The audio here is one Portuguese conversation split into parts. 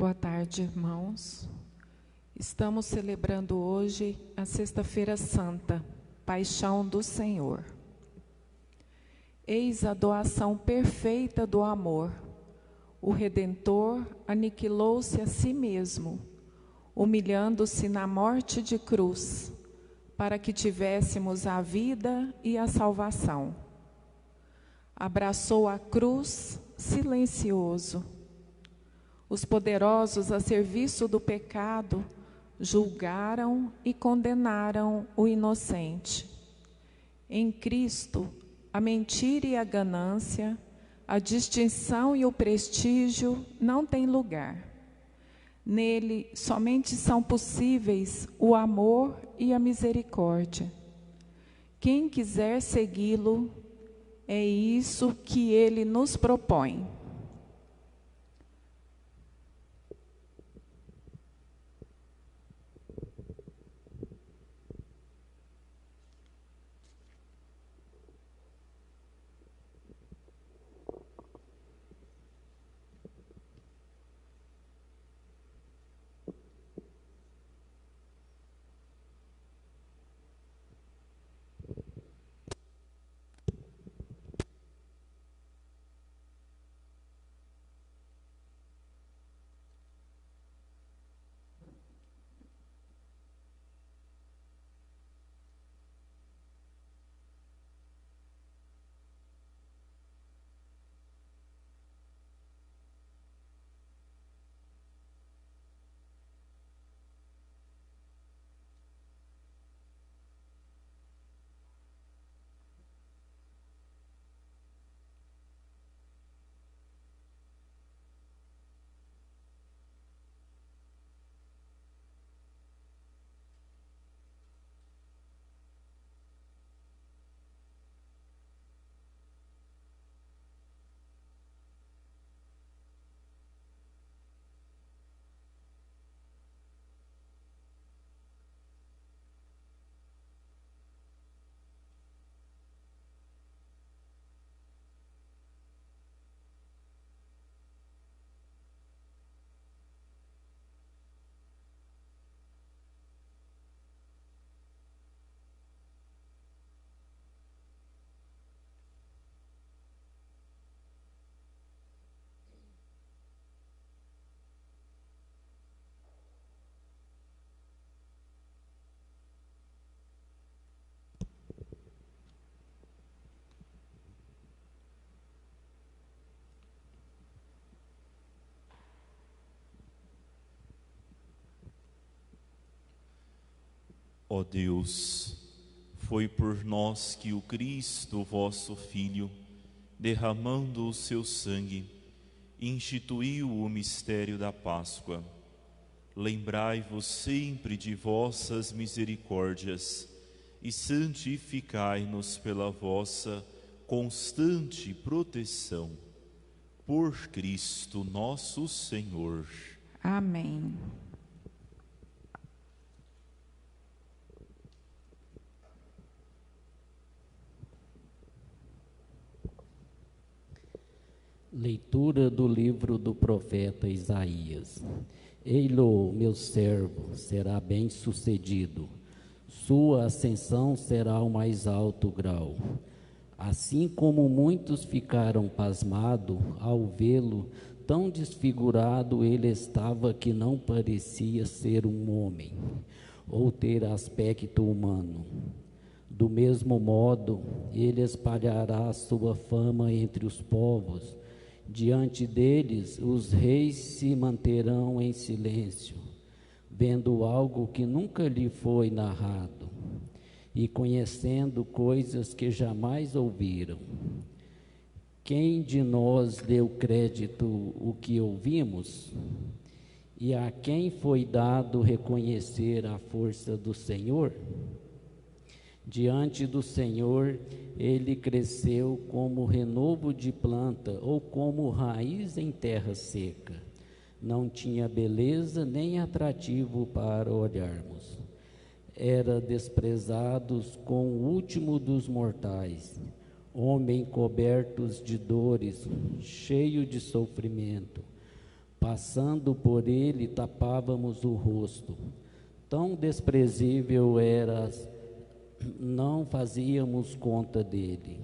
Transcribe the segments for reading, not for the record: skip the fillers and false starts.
Boa tarde, irmãos. Estamos celebrando hoje a Sexta-feira Santa, Paixão do Senhor. Eis a doação perfeita do amor. O Redentor aniquilou-se a si mesmo, humilhando-se na morte de cruz, para que tivéssemos a vida e a salvação. Abraçou a cruz silencioso. Os poderosos a serviço do pecado julgaram e condenaram o inocente. Em Cristo, a mentira e a ganância, a distinção e o prestígio não têm lugar. Nele somente são possíveis o amor e a misericórdia. Quem quiser segui-lo, é isso que ele nos propõe. Ó Deus, foi por nós que o Cristo, vosso Filho, derramando o seu sangue, instituiu o mistério da Páscoa. Lembrai-vos sempre de vossas misericórdias e santificai-nos pela vossa constante proteção. Por Cristo nosso Senhor. Amém. Leitura do livro do profeta Isaías. Ei-lo, meu servo, será bem-sucedido. Sua ascensão será o mais alto grau. Assim como muitos ficaram pasmados ao vê-lo, tão desfigurado ele estava que não parecia ser um homem, ou ter aspecto humano. Do mesmo modo, ele espalhará sua fama entre os povos. Diante deles, os reis se manterão em silêncio, vendo algo que nunca lhe foi narrado, e conhecendo coisas que jamais ouviram. Quem de nós deu crédito o que ouvimos? E a quem foi dado reconhecer a força do Senhor? Diante do Senhor, ele cresceu como renovo de planta ou como raiz em terra seca. Não tinha beleza nem atrativo para olharmos. Era desprezado com o último dos mortais, homem cobertos de dores, cheio de sofrimento. Passando por ele, tapávamos o rosto. Tão desprezível era, não fazíamos conta dele.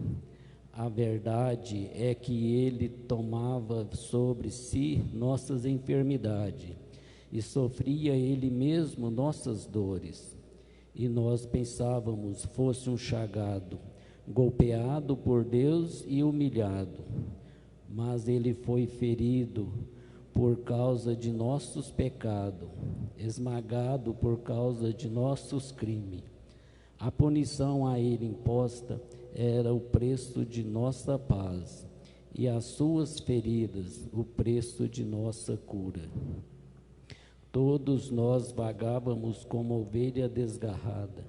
A verdade é que ele tomava sobre si nossas enfermidades e sofria ele mesmo nossas dores. E nós pensávamos fosse um chagado, golpeado por Deus e humilhado. Mas ele foi ferido por causa de nossos pecados, esmagado por causa de nossos crimes. A punição a ele imposta era o preço de nossa paz, e as suas feridas o preço de nossa cura. Todos nós vagávamos como ovelha desgarrada,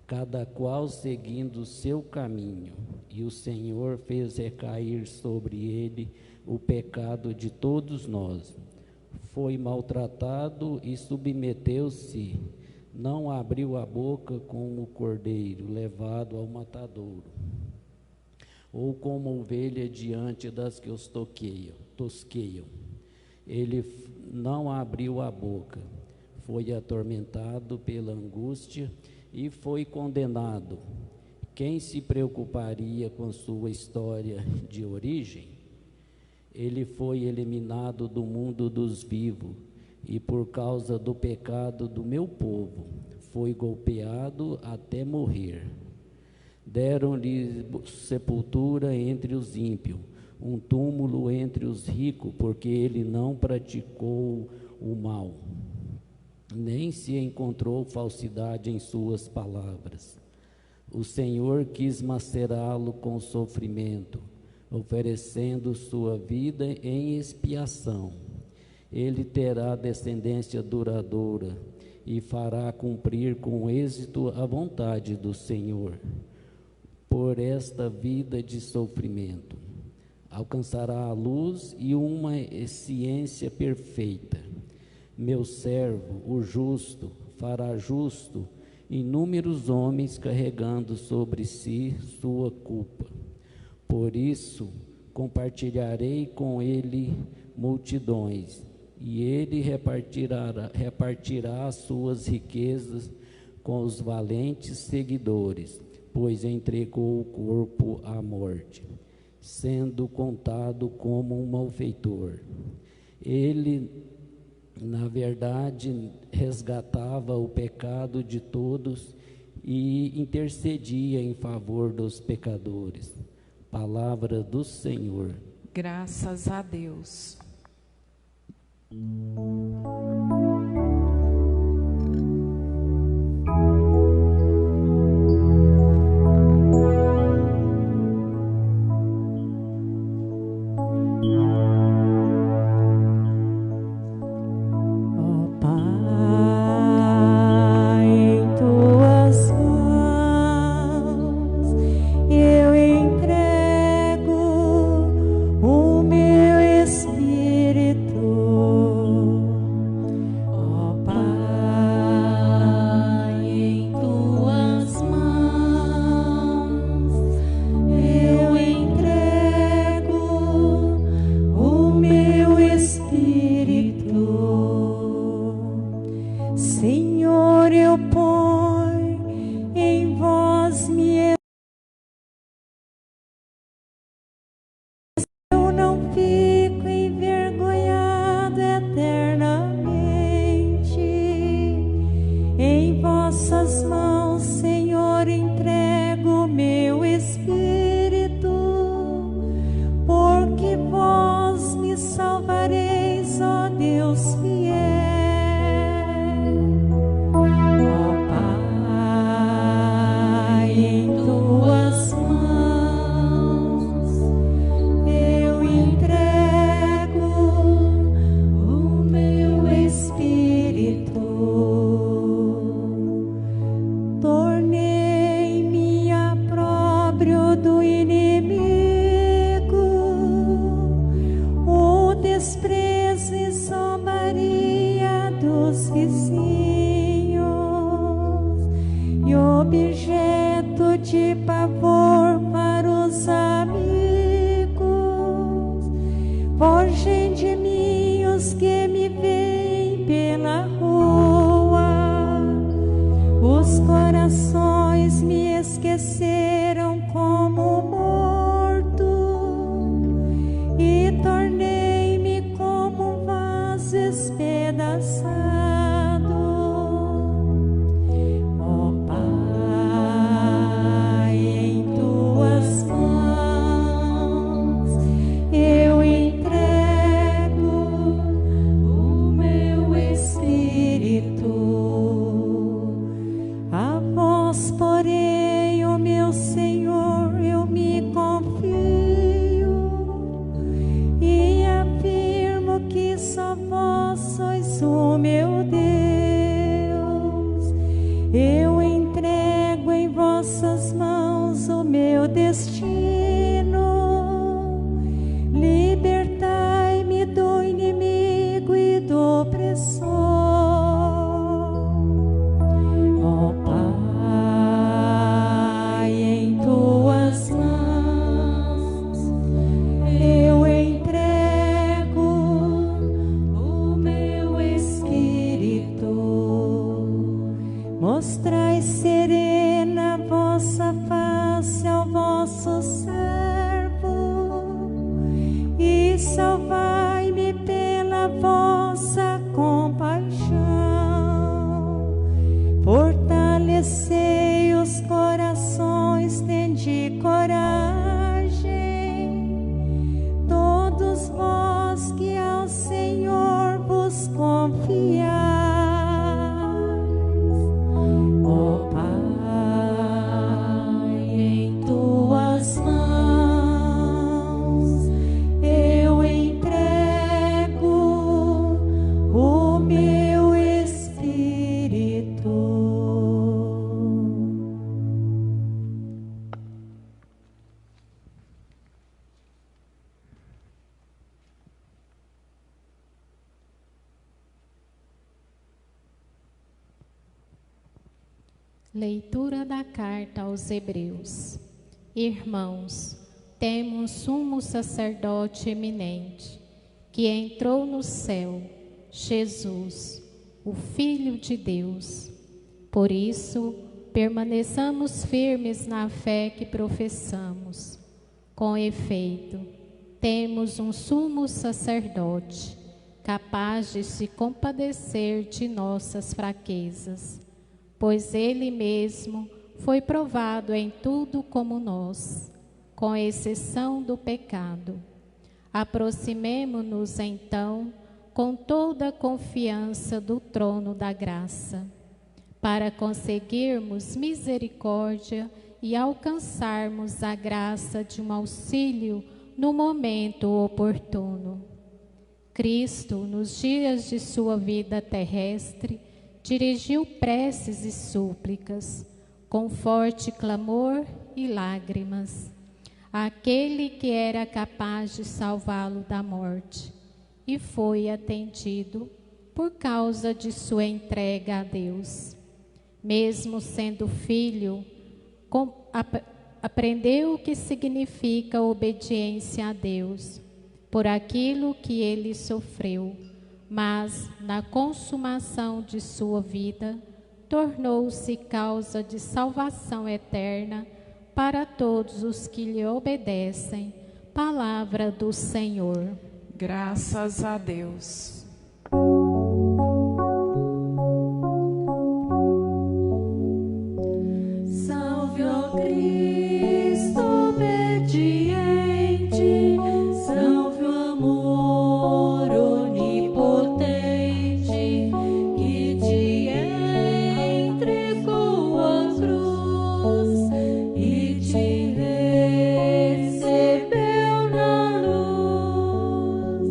cada qual seguindo o seu caminho, e o Senhor fez recair sobre ele o pecado de todos nós. Foi maltratado e submeteu-se, não abriu a boca como o cordeiro levado ao matadouro, ou como ovelha diante das que os tosqueiam. Ele não abriu a boca, foi atormentado pela angústia e foi condenado. Quem se preocuparia com sua história de origem? Ele foi eliminado do mundo dos vivos, e por causa do pecado do meu povo, foi golpeado até morrer. Deram-lhe sepultura entre os ímpios, um túmulo entre os ricos, porque ele não praticou o mal, nem se encontrou falsidade em suas palavras. O Senhor quis macerá-lo com sofrimento, oferecendo sua vida em expiação. Ele terá descendência duradoura e fará cumprir com êxito a vontade do Senhor. Por esta vida de sofrimento, alcançará a luz e uma ciência perfeita. Meu servo, o justo, fará justo inúmeros homens carregando sobre si sua culpa. Por isso, compartilharei com ele multidões, e ele repartirá as suas riquezas com os valentes seguidores, pois entregou o corpo à morte, sendo contado como um malfeitor. Ele, na verdade, resgatava o pecado de todos e intercedia em favor dos pecadores. Palavra do Senhor. Graças a Deus. Fogem de mim os que me veem pela rua, os corações me esqueceram como morto e tornei-me como um vaso espedaçado. Ó Pai, em tuas mãos eu entrego o meu espírito. A vós, porém, ó meu Senhor, eu me confio e afirmo que só vós sois o meu Deus. Eu entrego em vossas mãos o meu destino. Libertai-me do inimigo e do opressor. Ó Pai, em tuas mãos eu entrego o meu espírito. Mostrai serena a vossa face ao vosso servo e salvai-me pela vossa compaixão. Fortalecei os corações, tende coragem, todos vós que ao Senhor vos confiais. Ó Pai, em tuas mãos eu entrego o meu espírito. Leitura da carta aos Hebreus. Irmãos, temos sumo sacerdote eminente, que entrou no céu, Jesus, o Filho de Deus. Por isso, permaneçamos firmes na fé que professamos. Com efeito, temos um sumo sacerdote, capaz de se compadecer de nossas fraquezas, pois ele mesmo foi provado em tudo como nós, com exceção do pecado. Aproximemo-nos, então, com toda a confiança do trono da graça, para conseguirmos misericórdia e alcançarmos a graça de um auxílio no momento oportuno. Cristo, nos dias de sua vida terrestre, dirigiu preces e súplicas, com forte clamor e lágrimas, àquele que era capaz de salvá-lo da morte, e foi atendido por causa de sua entrega a Deus. Mesmo sendo filho, aprendeu o que significa obediência a Deus, por aquilo que ele sofreu, mas, na consumação de sua vida, tornou-se causa de salvação eterna para todos os que lhe obedecem. Palavra do Senhor. Graças a Deus. Salve, ó Cristo obediente, salve o amor onipotente que te entregou a cruz e te recebeu na luz.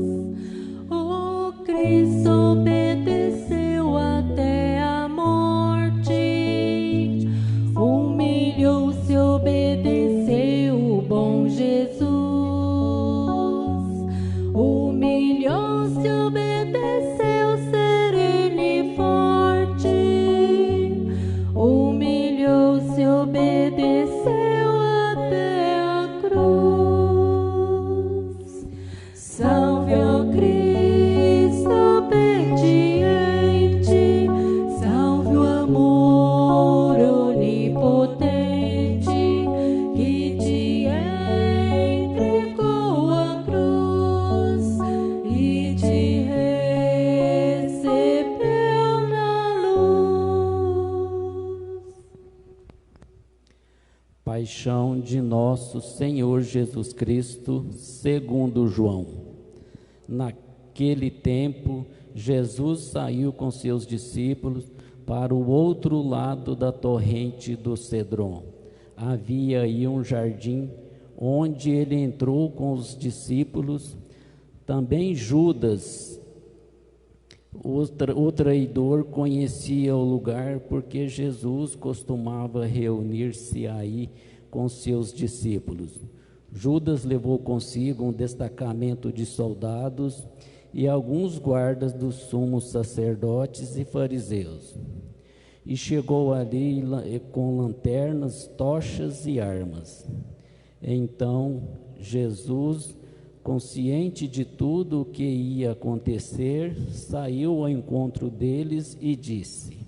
Ó Cristo obedeceu até a morte, humilhou-se, obedeceu o bom Jesus. Humilhou-se, obedeceu, sereno e forte. Humilhou-se, obedeceu até a cruz. Salve, ó Cristo Paixão de nosso Senhor Jesus Cristo, segundo João. Naquele tempo, Jesus saiu com seus discípulos para o outro lado da torrente do Cedron. Havia aí um jardim, onde ele entrou com os discípulos. Também Judas, o traidor, conhecia o lugar, porque Jesus costumava reunir-se aí com seus discípulos. Judas levou consigo um destacamento de soldados e alguns guardas dos sumos sacerdotes e fariseus. E chegou ali com lanternas, tochas e armas. Então Jesus, consciente de tudo o que ia acontecer, saiu ao encontro deles e disse: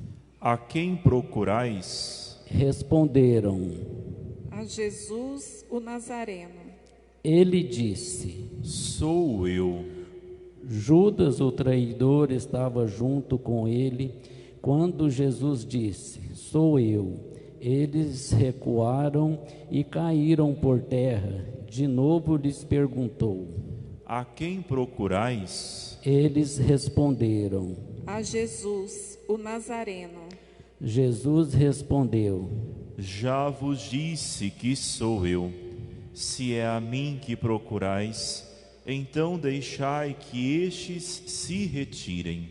A quem procurais? Responderam: A Jesus, o Nazareno. Ele disse: Sou eu. Judas, o traidor, estava junto com ele quando Jesus disse: Sou eu. Eles recuaram e caíram por terra. De novo lhes perguntou: A quem procurais? Eles responderam: A Jesus, o Nazareno. Jesus respondeu: Já vos disse que sou eu. Se é a mim que procurais, então deixai que estes se retirem.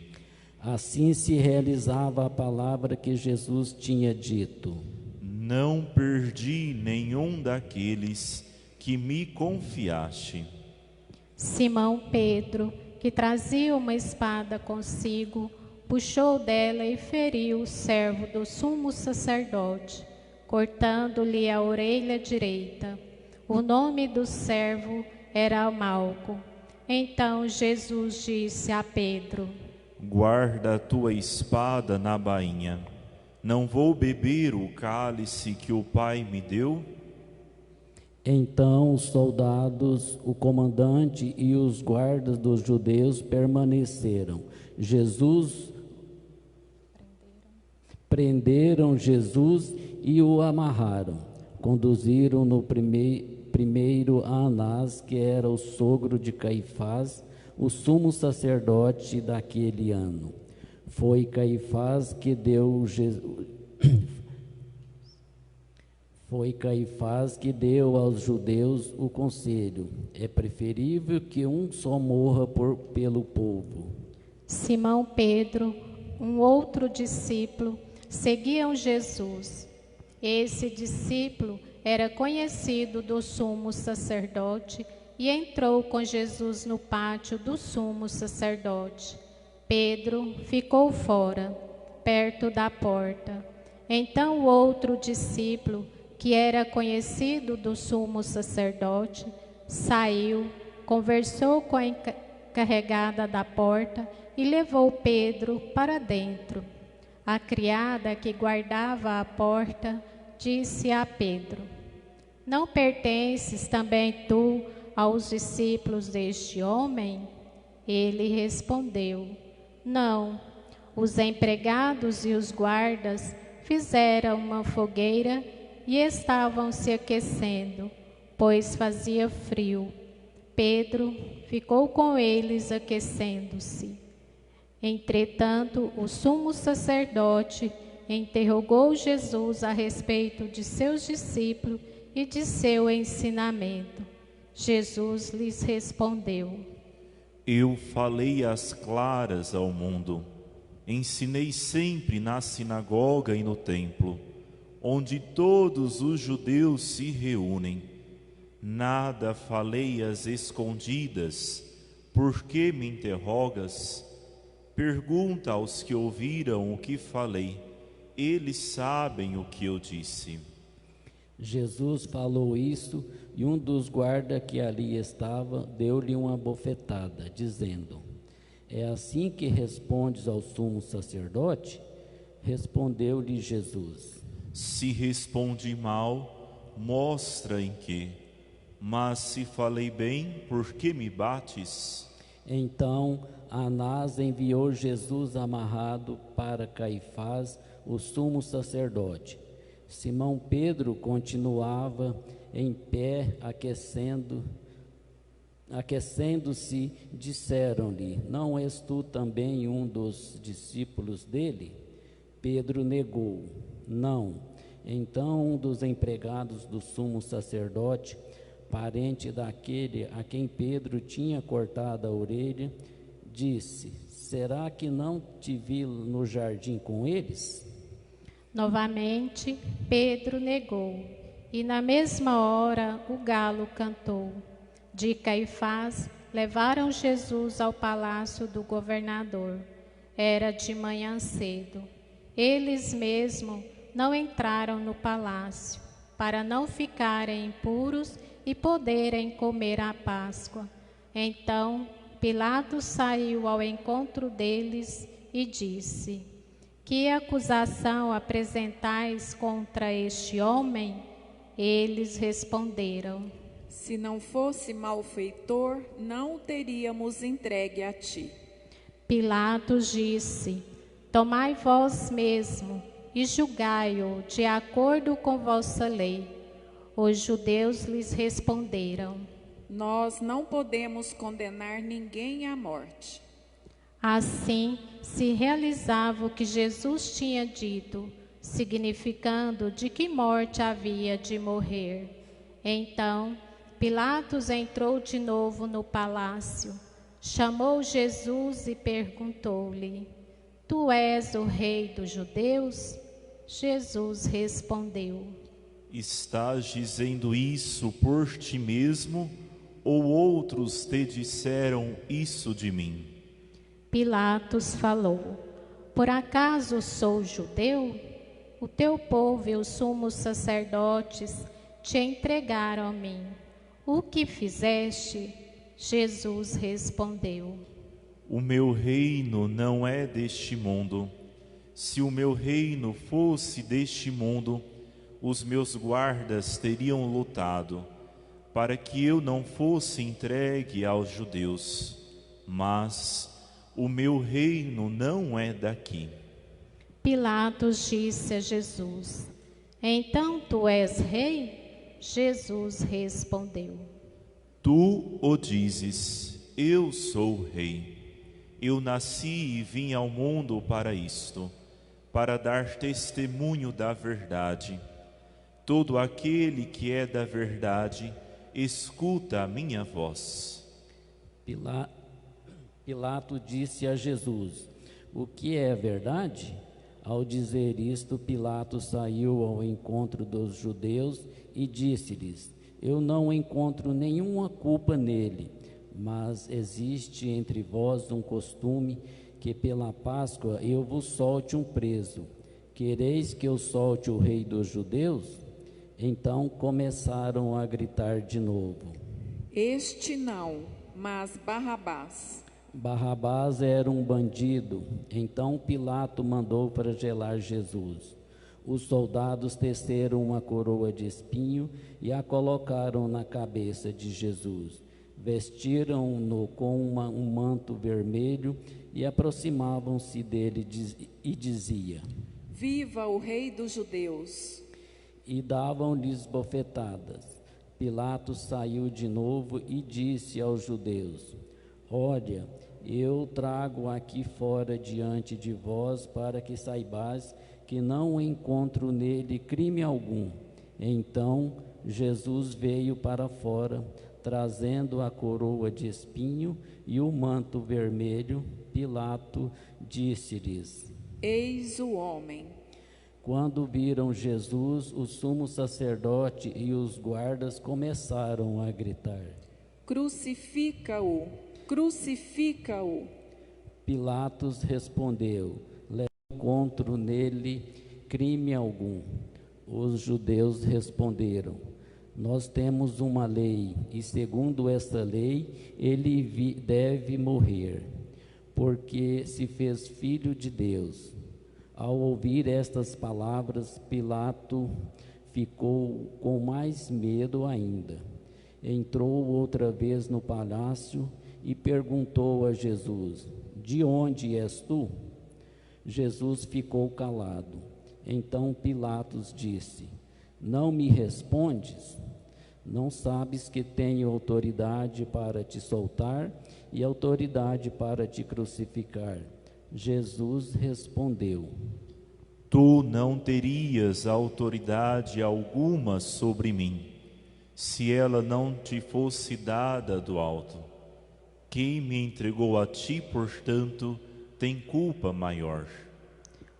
Assim se realizava a palavra que Jesus tinha dito: Não perdi nenhum daqueles que me confiaste. Simão Pedro, que trazia uma espada consigo, puxou dela e feriu o servo do sumo sacerdote, cortando-lhe a orelha direita. O nome do servo era Malco. Então Jesus disse a Pedro: Guarda a tua espada na bainha. Não vou beber o cálice que o Pai me deu? Então os soldados, o comandante e os guardas dos judeus permaneceram. Prenderam Jesus e o amarraram. Conduziram-no primeiro a Anás, que era o sogro de Caifás, o sumo sacerdote daquele ano. Foi Caifás que deu aos judeus o conselho: é preferível que um só morra pelo povo. Simão Pedro, um outro discípulo, seguiam Jesus. Esse discípulo era conhecido do sumo sacerdote e entrou com Jesus no pátio do sumo sacerdote. Pedro ficou fora, perto da porta. Então o outro discípulo, que era conhecido do sumo sacerdote, saiu, conversou com a encarregada da porta e levou Pedro para dentro. A criada que guardava a porta disse a Pedro: Não pertences também tu aos discípulos deste homem? Ele respondeu: Não. Os empregados e os guardas fizeram uma fogueira e estavam se aquecendo, pois fazia frio. Pedro ficou com eles aquecendo-se. Entretanto, o sumo sacerdote interrogou Jesus a respeito de seus discípulos e de seu ensinamento. Jesus lhes respondeu: Eu falei às claras ao mundo. Ensinei sempre na sinagoga e no templo, onde todos os judeus se reúnem. Nada falei às escondidas. Por que me interrogas? Pergunta aos que ouviram o que falei. Eles sabem o que eu disse. Jesus falou isso e um dos guardas que ali estava deu-lhe uma bofetada, dizendo: É assim que respondes ao sumo sacerdote? Respondeu-lhe Jesus: Se respondi mal, mostra em que. Mas se falei bem, por que me bates? Então Anás enviou Jesus amarrado para Caifás, o sumo sacerdote. Simão Pedro continuava em pé, aquecendo-se, disseram-lhe: Não és tu também um dos discípulos dele? Pedro negou: Não. Então um dos empregados do sumo sacerdote, parente daquele a quem Pedro tinha cortado a orelha, disse: Será que não te vi no jardim com eles? Novamente, Pedro negou, e na mesma hora o galo cantou. De Caifás, levaram Jesus ao palácio do governador. Era de manhã cedo. Eles mesmos não entraram no palácio, para não ficarem impuros e poderem comer a Páscoa. Então, Pilatos saiu ao encontro deles e disse: Que acusação apresentais contra este homem? Eles responderam: Se não fosse malfeitor, não o teríamos entregue a ti. Pilatos disse: Tomai vós mesmo e julgai-o de acordo com vossa lei. Os judeus lhes responderam: Nós não podemos condenar ninguém à morte. Assim se realizava o que Jesus tinha dito, significando de que morte havia de morrer. Então, Pilatos entrou de novo no palácio, chamou Jesus e perguntou-lhe: Tu és o rei dos judeus? Jesus respondeu: Estás dizendo isso por ti mesmo, ou outros te disseram isso de mim? Pilatos falou: Por acaso sou judeu? O teu povo e os sumos sacerdotes te entregaram a mim. O que fizeste? Jesus respondeu: O meu reino não é deste mundo. Se o meu reino fosse deste mundo, os meus guardas teriam lutado para que eu não fosse entregue aos judeus. Mas o meu reino não é daqui. Pilatos disse a Jesus: Então tu és rei? Jesus respondeu: Tu o dizes, eu sou rei. Eu nasci e vim ao mundo para isto, para dar testemunho da verdade. Todo aquele que é da verdade, escuta a minha voz. Pilato disse a Jesus: O que é verdade? Ao dizer isto, Pilato saiu ao encontro dos judeus e disse-lhes: Eu não encontro nenhuma culpa nele, mas existe entre vós um costume que pela Páscoa eu vos solte um preso. Quereis que eu solte o rei dos judeus? Então começaram a gritar de novo: Este não, mas Barrabás. Barrabás era um bandido. Então Pilato mandou flagelar Jesus. Os soldados teceram uma coroa de espinho e a colocaram na cabeça de Jesus. Vestiram-no com um manto vermelho e aproximavam-se dele e dizia: Viva o rei dos judeus! E davam-lhes bofetadas. Pilatos saiu de novo e disse aos judeus: Olha, eu trago aqui fora diante de vós para que saibais que não encontro nele crime algum. Então Jesus veio para fora, trazendo a coroa de espinho e o manto vermelho. Pilato disse-lhes: Eis o homem. Quando viram Jesus, o sumo sacerdote e os guardas começaram a gritar: Crucifica-o! Crucifica-o! Pilatos respondeu: Não encontro nele crime algum. Os judeus responderam: Nós temos uma lei, e segundo esta lei, ele deve morrer, porque se fez filho de Deus. Ao ouvir estas palavras, Pilato ficou com mais medo ainda. Entrou outra vez no palácio e perguntou a Jesus: De onde és tu? Jesus ficou calado. Então Pilatos disse: Não me respondes? Não sabes que tenho autoridade para te soltar e autoridade para te crucificar? Jesus respondeu: Tu não terias autoridade alguma sobre mim, se ela não te fosse dada do alto. Quem me entregou a ti, portanto, tem culpa maior.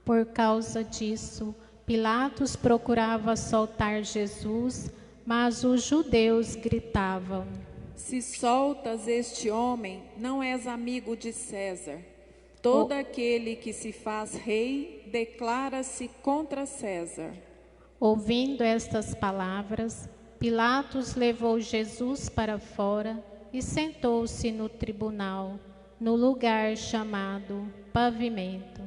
Por causa disso, Pilatos procurava soltar Jesus, mas os judeus gritavam: Se soltas este homem, não és amigo de César. Todo aquele que se faz rei declara-se contra César. Ouvindo estas palavras, Pilatos levou Jesus para fora e sentou-se no tribunal, no lugar chamado Pavimento,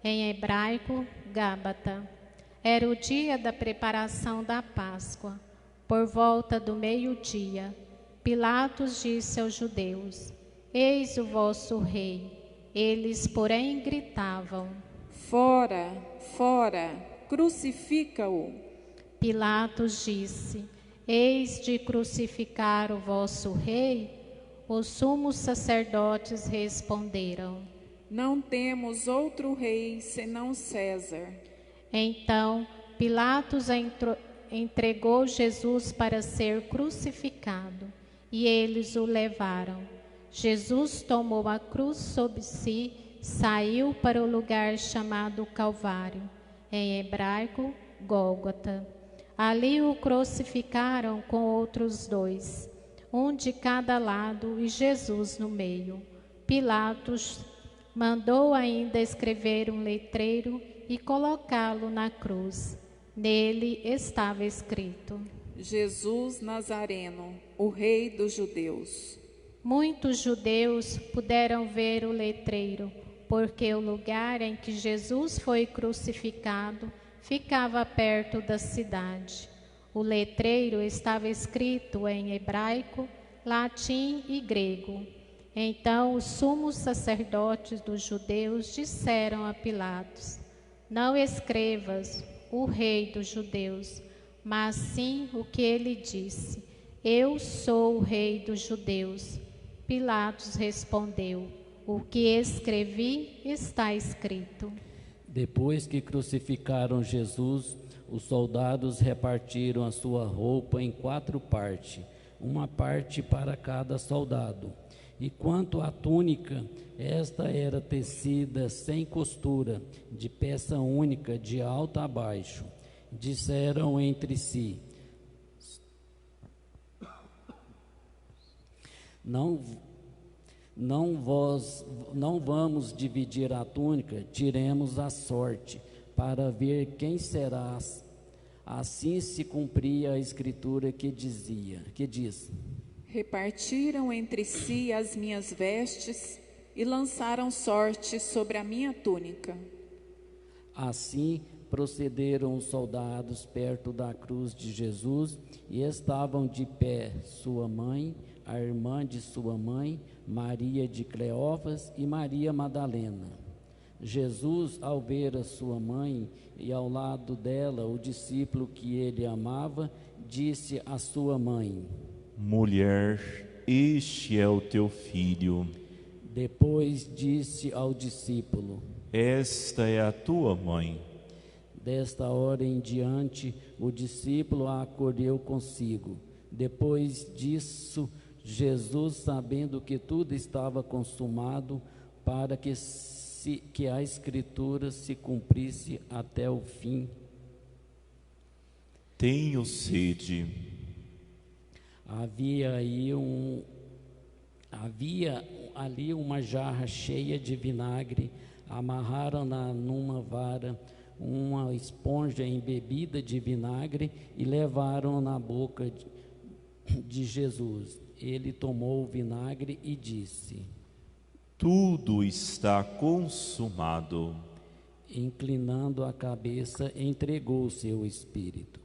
em hebraico, Gábata. Era o dia da preparação da Páscoa. Por volta do meio-dia, Pilatos disse aos judeus: Eis o vosso rei. Eles, porém, gritavam: Fora, fora, crucifica-o. Pilatos disse: Eis de crucificar o vosso rei? Os sumos sacerdotes responderam: Não temos outro rei senão César. Então Pilatos entregou Jesus para ser crucificado, e eles o levaram. Jesus tomou a cruz sobre si, saiu para o lugar chamado Calvário, em hebraico, Gólgota. Ali o crucificaram com outros dois, um de cada lado e Jesus no meio. Pilatos mandou ainda escrever um letreiro e colocá-lo na cruz. Nele estava escrito: Jesus Nazareno, o Rei dos Judeus. Muitos judeus puderam ver o letreiro, porque o lugar em que Jesus foi crucificado ficava perto da cidade. O letreiro estava escrito em hebraico, latim e grego. Então os sumos sacerdotes dos judeus disseram a Pilatos: Não escrevas o Rei dos Judeus, mas sim o que ele disse: Eu sou o Rei dos Judeus. Pilatos respondeu: O que escrevi está escrito. Depois que crucificaram Jesus, os soldados repartiram a sua roupa em 4 partes, uma parte para cada soldado. E quanto à túnica, esta era tecida sem costura, de peça única, de alto a baixo. Disseram entre si: Não vamos dividir a túnica, tiremos a sorte, para ver quem será. Assim se cumpria a escritura que diz: Repartiram entre si as minhas vestes e lançaram sorte sobre a minha túnica. Assim procederam os soldados perto da cruz de Jesus, e estavam de pé sua mãe, a irmã de sua mãe, Maria de Cleófas e Maria Madalena. Jesus, ao ver a sua mãe e ao lado dela o discípulo que ele amava, disse à sua mãe: Mulher, este é o teu filho. Depois disse ao discípulo: Esta é a tua mãe. Desta hora em diante, o discípulo a acolheu consigo. Depois disso, Jesus, sabendo que tudo estava consumado, para que a Escritura se cumprisse até o fim: Tenho sede. Havia ali uma jarra cheia de vinagre. Amarraram-na numa vara, uma esponja embebida de vinagre, e levaram na boca de Jesus. Ele tomou o vinagre e disse: Tudo está consumado. Inclinando a cabeça, entregou o seu espírito.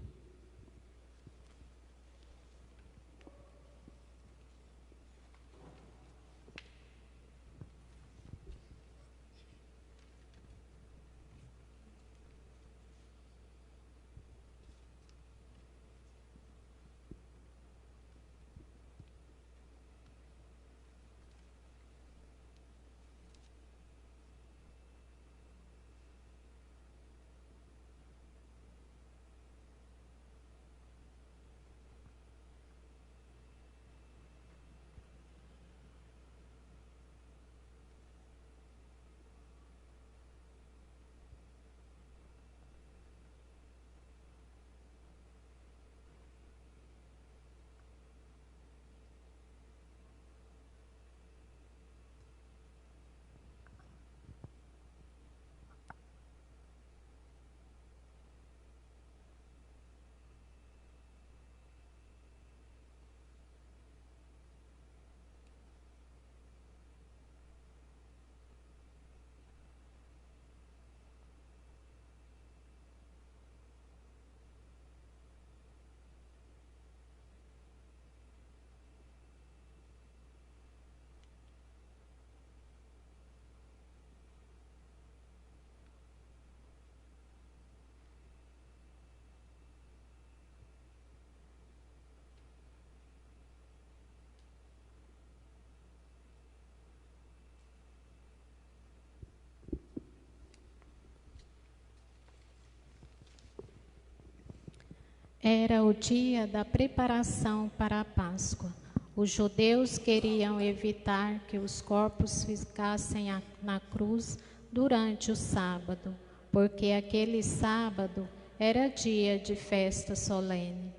Era o dia da preparação para a Páscoa. Os judeus queriam evitar que os corpos ficassem na cruz durante o sábado, porque aquele sábado era dia de festa solene.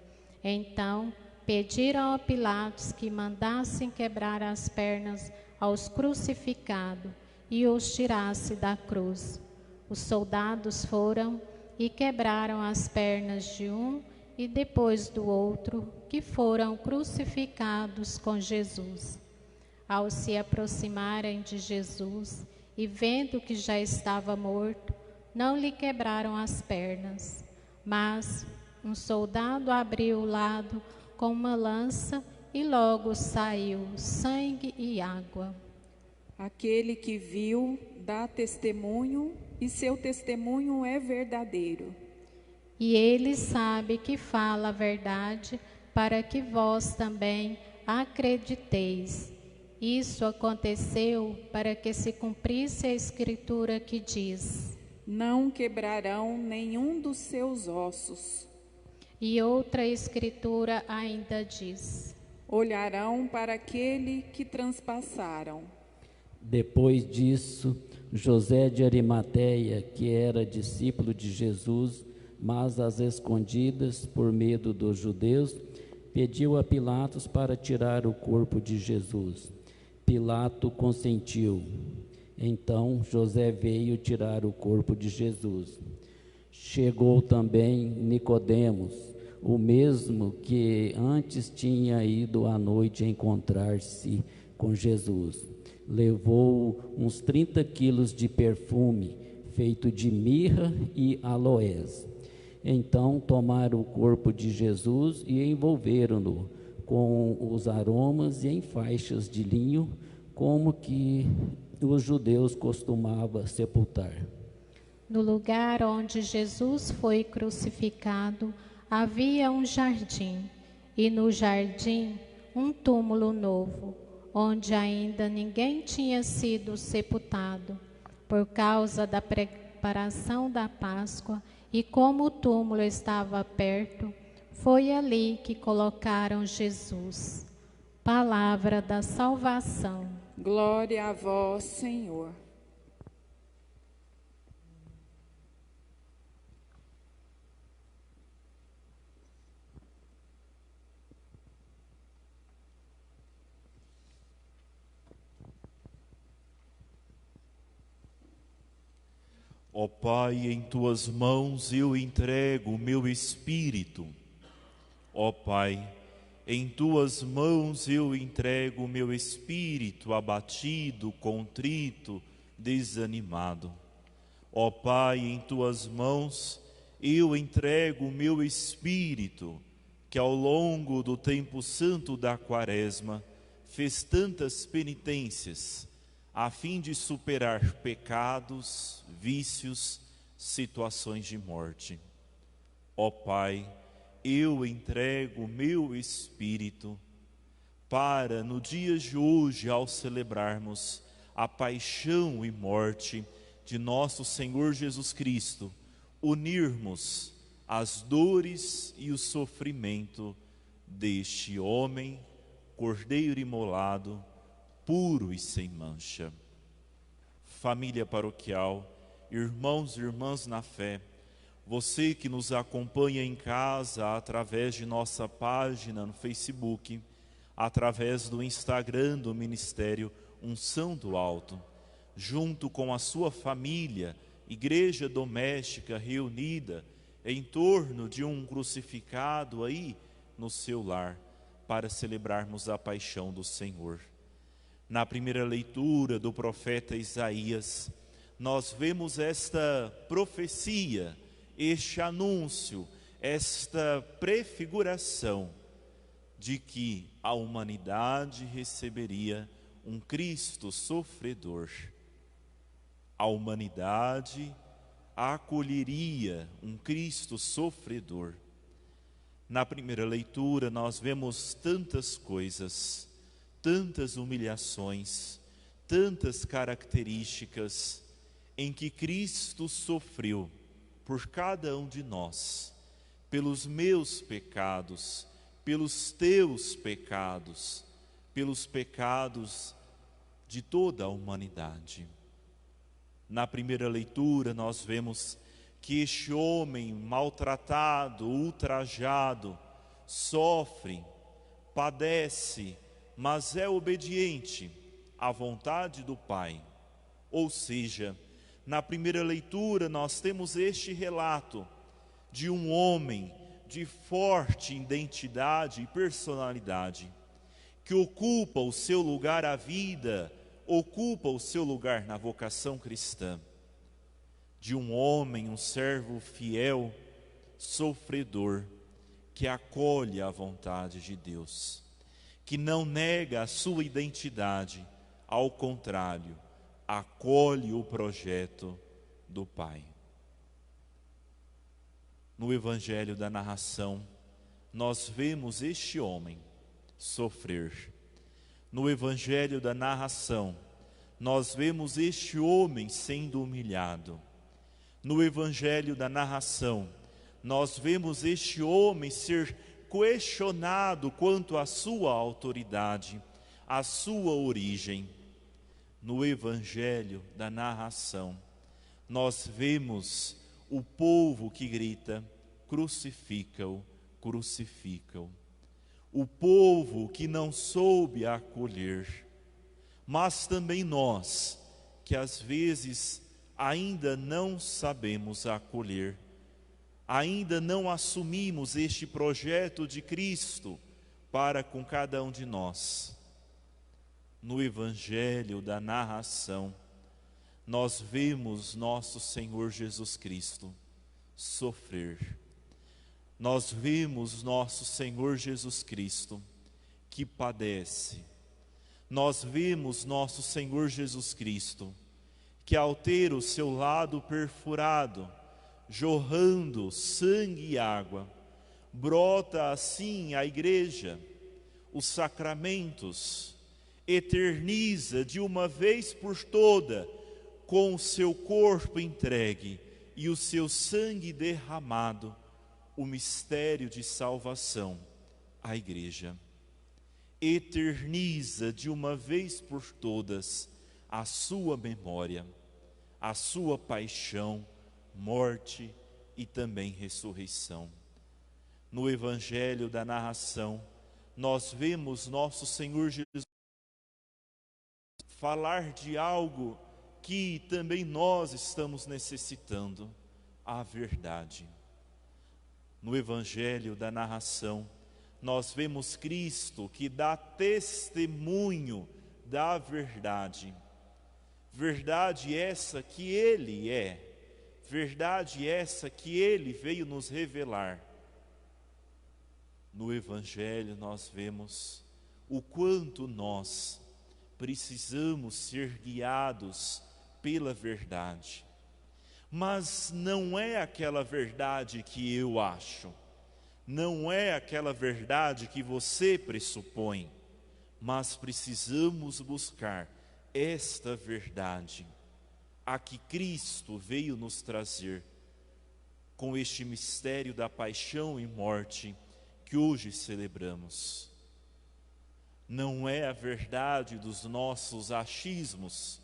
Então, pediram a Pilatos que mandassem quebrar as pernas aos crucificados e os tirasse da cruz. Os soldados foram e quebraram as pernas de um e depois do outro, que foram crucificados com Jesus. Ao se aproximarem de Jesus e vendo que já estava morto, não lhe quebraram as pernas, mas um soldado abriu o lado com uma lança e logo saiu sangue e água. Aquele que viu dá testemunho e seu testemunho é verdadeiro. E ele sabe que fala a verdade, para que vós também acrediteis. Isso aconteceu para que se cumprisse a escritura que diz: não quebrarão nenhum dos seus ossos. E outra escritura ainda diz: olharão para aquele que transpassaram. Depois disso, José de Arimateia, que era discípulo de Jesus, mas às escondidas, por medo dos judeus, pediu a Pilatos para tirar o corpo de Jesus. Pilato consentiu. Então José veio tirar o corpo de Jesus. Chegou também Nicodemos, o mesmo que antes tinha ido à noite encontrar-se com Jesus. Levou uns 30 quilos de perfume, feito de mirra e aloés. Então tomaram o corpo de Jesus e envolveram-no com os aromas e em faixas de linho, como que os judeus costumavam sepultar. No lugar onde Jesus foi crucificado, havia um jardim, e no jardim um túmulo novo, onde ainda ninguém tinha sido sepultado. Por causa da preparação da Páscoa, e como o túmulo estava perto, foi ali que colocaram Jesus. Palavra da salvação. Glória a vós, Senhor. Ó Pai, em tuas mãos eu entrego o meu espírito. Ó Pai, em tuas mãos eu entrego o meu espírito abatido, contrito, desanimado. Ó Pai, em tuas mãos eu entrego o meu espírito, que ao longo do tempo santo da Quaresma fez tantas penitências, a fim de superar pecados, vícios, situações de morte. Ó Pai, eu entrego o meu espírito para, no dia de hoje, ao celebrarmos a paixão e morte de nosso Senhor Jesus Cristo, unirmos as dores e o sofrimento deste homem, cordeiro imolado, puro e sem mancha. Família paroquial, irmãos e irmãs na fé, você que nos acompanha em casa através de nossa página no Facebook, através do Instagram do Ministério Unção do Alto, junto com a sua família, igreja doméstica reunida em torno de um crucificado aí no seu lar, para celebrarmos a paixão do Senhor. Na primeira leitura do profeta Isaías, nós vemos esta profecia, este anúncio, esta prefiguração de que a humanidade receberia um Cristo sofredor. A humanidade acolheria um Cristo sofredor. Na primeira leitura nós vemos tantas coisas, tantas humilhações, tantas características em que Cristo sofreu por cada um de nós, pelos meus pecados, pelos teus pecados, pelos pecados de toda a humanidade. Na primeira leitura nós vemos que este homem maltratado, ultrajado, sofre, padece, mas é obediente à vontade do Pai. Ou seja, na primeira leitura nós temos este relato de um homem de forte identidade e personalidade, que ocupa o seu lugar à vida, ocupa o seu lugar na vocação cristã, de um homem, um servo fiel, sofredor, que acolhe a vontade de Deus, que não nega a sua identidade, ao contrário, acolhe o projeto do Pai. No Evangelho da narração, nós vemos este homem sofrer. No Evangelho da narração, nós vemos este homem sendo humilhado. No Evangelho da narração, nós vemos este homem ser questionado quanto à sua autoridade, à sua origem. No Evangelho da narração, nós vemos o povo que grita: crucifica-o, crucifica-o. O povo que não soube acolher, mas também nós, que às vezes ainda não sabemos acolher, ainda não assumimos este projeto de Cristo para com cada um de nós. No Evangelho da narração, nós vemos nosso Senhor Jesus Cristo sofrer. Nós vemos nosso Senhor Jesus Cristo que padece. Nós vemos nosso Senhor Jesus Cristo que, ao ter o seu lado perfurado, jorrando sangue e água, brota assim a igreja, os sacramentos, eterniza de uma vez por toda, com o seu corpo entregue e o seu sangue derramado, o mistério de salvação à igreja. Eterniza de uma vez por todas a sua memória, a sua paixão, morte e também ressurreição. No Evangelho da narração, nós vemos nosso Senhor Jesus falar de algo que também nós estamos necessitando: a verdade. No Evangelho da narração, nós vemos Cristo que dá testemunho da verdade. Verdade essa que Ele é, verdade essa que Ele veio nos revelar. No Evangelho nós vemos o quanto nós precisamos ser guiados pela verdade. Mas não é aquela verdade que eu acho, não é aquela verdade que você pressupõe, mas precisamos buscar esta verdade, a que Cristo veio nos trazer, com este mistério da paixão e morte que hoje celebramos. Não é a verdade dos nossos achismos,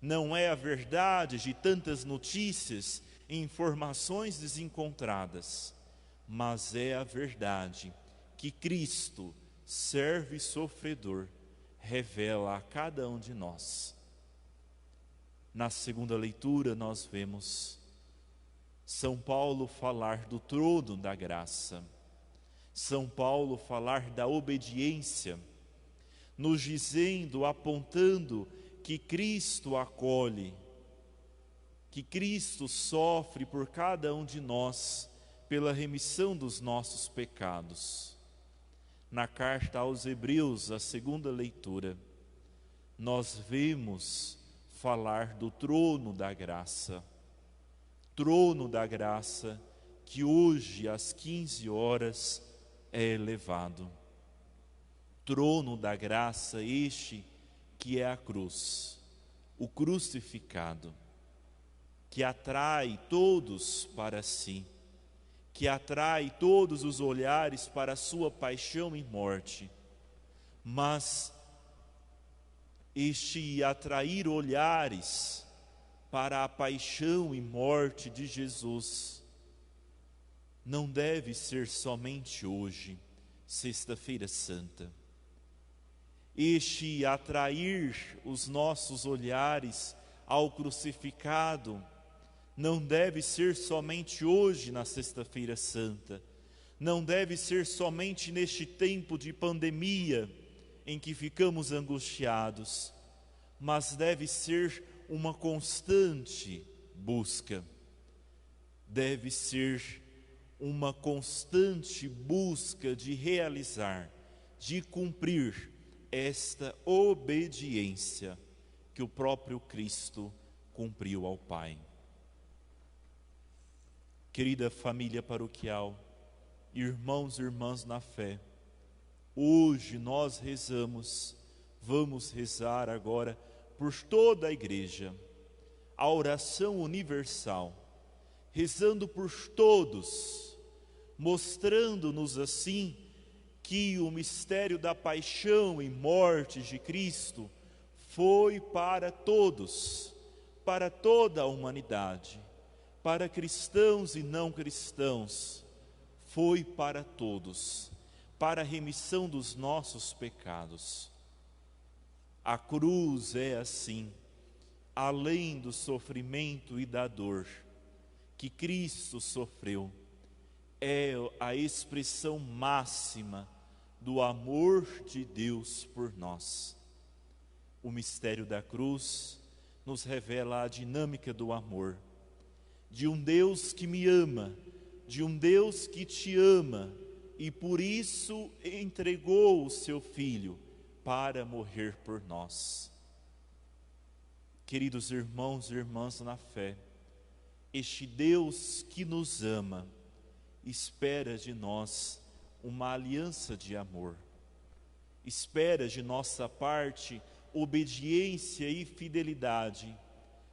não é a verdade de tantas notícias e informações desencontradas, mas é a verdade que Cristo, servo e sofredor, revela a cada um de nós. Na segunda leitura nós vemos São Paulo falar do trono da graça, São Paulo falar da obediência, nos dizendo, apontando que Cristo acolhe, que Cristo sofre por cada um de nós pela remissão dos nossos pecados. Na carta aos Hebreus, a segunda leitura, nós vemos falar do trono da graça que hoje às 15 horas é elevado. Trono da graça este que é a cruz, o crucificado, que atrai todos para si, que atrai todos os olhares para a sua paixão e morte, mas este atrair olhares para a paixão e morte de Jesus não deve ser somente hoje, Sexta-feira Santa. Este atrair os nossos olhares ao crucificado não deve ser somente hoje na Sexta-feira Santa, não deve ser somente neste tempo de pandemia em que ficamos angustiados, mas deve ser uma constante busca, deve ser uma constante busca de realizar, de cumprir esta obediência que o próprio Cristo cumpriu ao Pai. Querida família paroquial, irmãos e irmãs na fé, hoje nós rezamos, vamos rezar agora por toda a igreja, a oração universal, rezando por todos, mostrando-nos assim que o mistério da paixão e morte de Cristo foi para todos, para toda a humanidade, para cristãos e não cristãos, foi para todos, para a remissão dos nossos pecados. A cruz é assim, além do sofrimento e da dor que Cristo sofreu, é a expressão máxima do amor de Deus por nós. O mistério da cruz nos revela a dinâmica do amor, de um Deus que me ama, de um Deus que te ama, e por isso entregou o seu Filho para morrer por nós. Queridos irmãos e irmãs na fé, este Deus que nos ama, espera de nós uma aliança de amor, espera de nossa parte obediência e fidelidade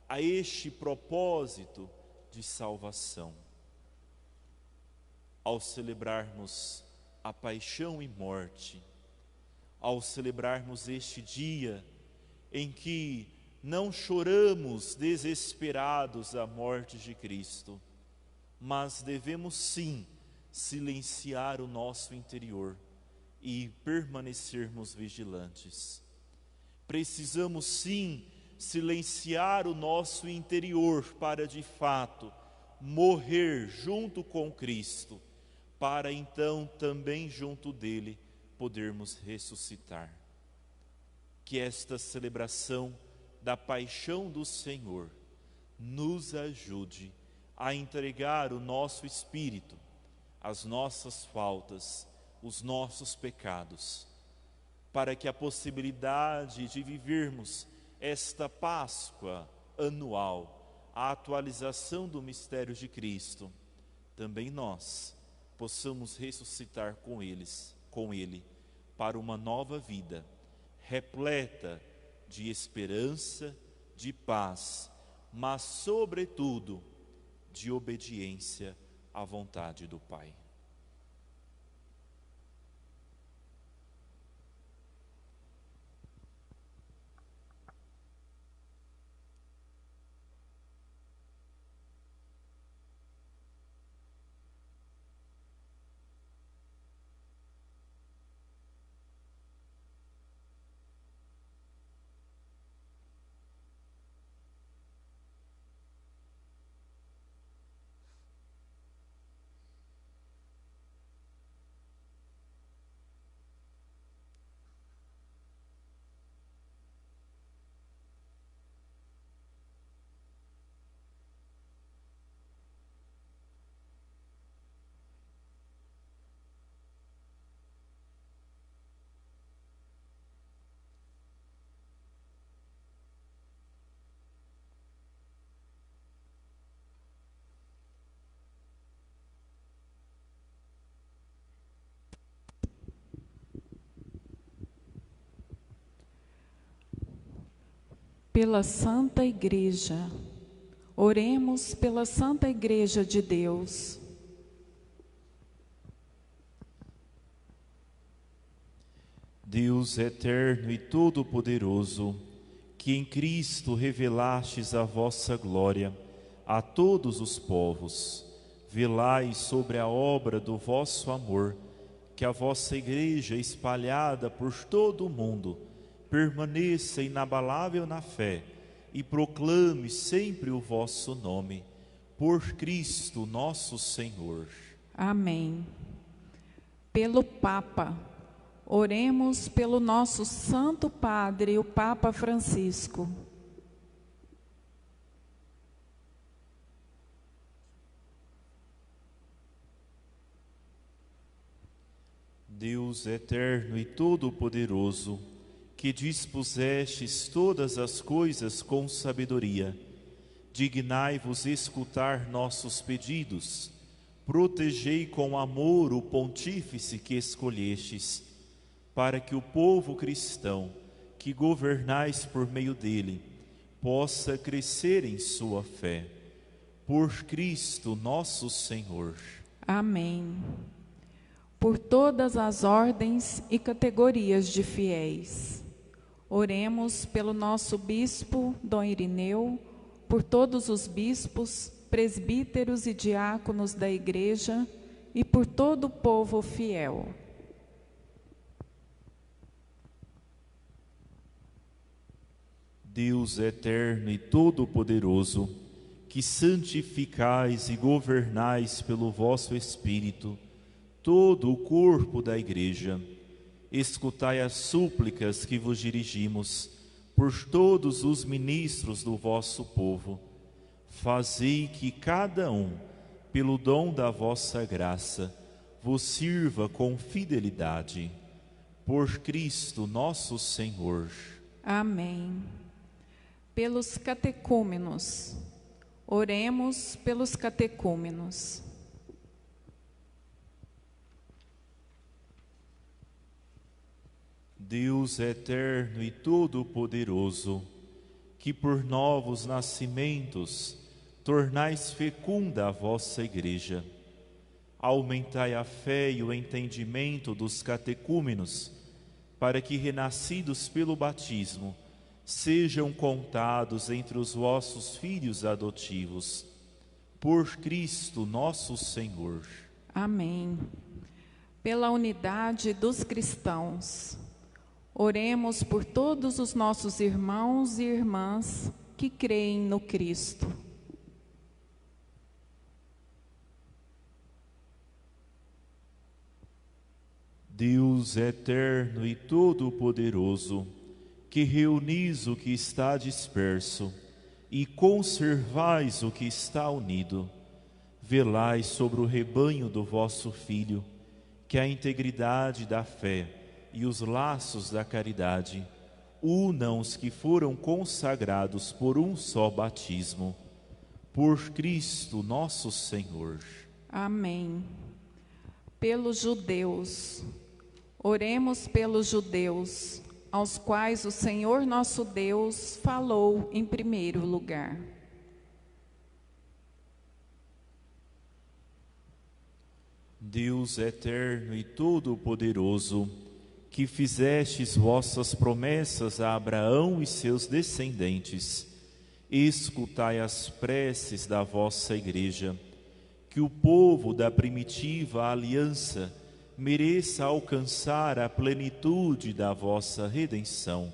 a este propósito de salvação. Ao celebrarmos a paixão e morte, ao celebrarmos este dia em que não choramos desesperados a morte de Cristo, mas devemos sim silenciar o nosso interior e permanecermos vigilantes. Precisamos sim silenciar o nosso interior para de fato morrer junto com Cristo, para então também junto dele podermos ressuscitar. Que esta celebração da paixão do Senhor nos ajude a entregar o nosso espírito, as nossas faltas, os nossos pecados, para que a possibilidade de vivermos esta Páscoa anual, a atualização do mistério de Cristo, também nós possamos ressuscitar com Ele, para uma nova vida, repleta de esperança, de paz, mas sobretudo de obediência à vontade do Pai. Pela Santa Igreja, oremos pela Santa Igreja de Deus. Deus eterno e todo-poderoso, que em Cristo revelastes a vossa glória a todos os povos, velai sobre a obra do vosso amor, que a vossa Igreja, espalhada por todo o mundo, permaneça inabalável na fé e proclame sempre o vosso nome. Por Cristo nosso Senhor. Amém. Pelo Papa, oremos pelo nosso Santo Padre, o Papa Francisco. Deus eterno e todo-poderoso, que dispusestes todas as coisas com sabedoria, dignai-vos escutar nossos pedidos, protegei com amor o pontífice que escolhestes, para que o povo cristão, que governais por meio dele, possa crescer em sua fé. Por Cristo nosso Senhor. Amém. Por todas as ordens e categorias de fiéis, oremos pelo nosso bispo Dom Irineu, por todos os bispos, presbíteros e diáconos da Igreja e por todo o povo fiel. Deus eterno e todo-poderoso, que santificais e governais pelo vosso Espírito todo o corpo da Igreja, escutai as súplicas que vos dirigimos por todos os ministros do vosso povo. Fazei que cada um, pelo dom da vossa graça, vos sirva com fidelidade. Por Cristo nosso Senhor. Amém. Pelos catecúmenos, oremos pelos catecúmenos. Deus eterno e todo-poderoso, que por novos nascimentos tornais fecunda a vossa Igreja, aumentai a fé e o entendimento dos catecúmenos, para que, renascidos pelo batismo, sejam contados entre os vossos filhos adotivos. Por Cristo nosso Senhor. Amém. Pela unidade dos cristãos, oremos por todos os nossos irmãos e irmãs que creem no Cristo. Deus eterno e todo-poderoso, que reunis o que está disperso e conservais o que está unido, velai sobre o rebanho do vosso Filho, que a integridade da fé e os laços da caridade unam os que foram consagrados por um só batismo. Por Cristo nosso Senhor. Amém. Pelos judeus, oremos pelos judeus, aos quais o Senhor nosso Deus falou em primeiro lugar. Deus eterno e todo-poderoso, que fizestes vossas promessas a Abraão e seus descendentes, escutai as preces da vossa Igreja, que o povo da primitiva aliança mereça alcançar a plenitude da vossa redenção.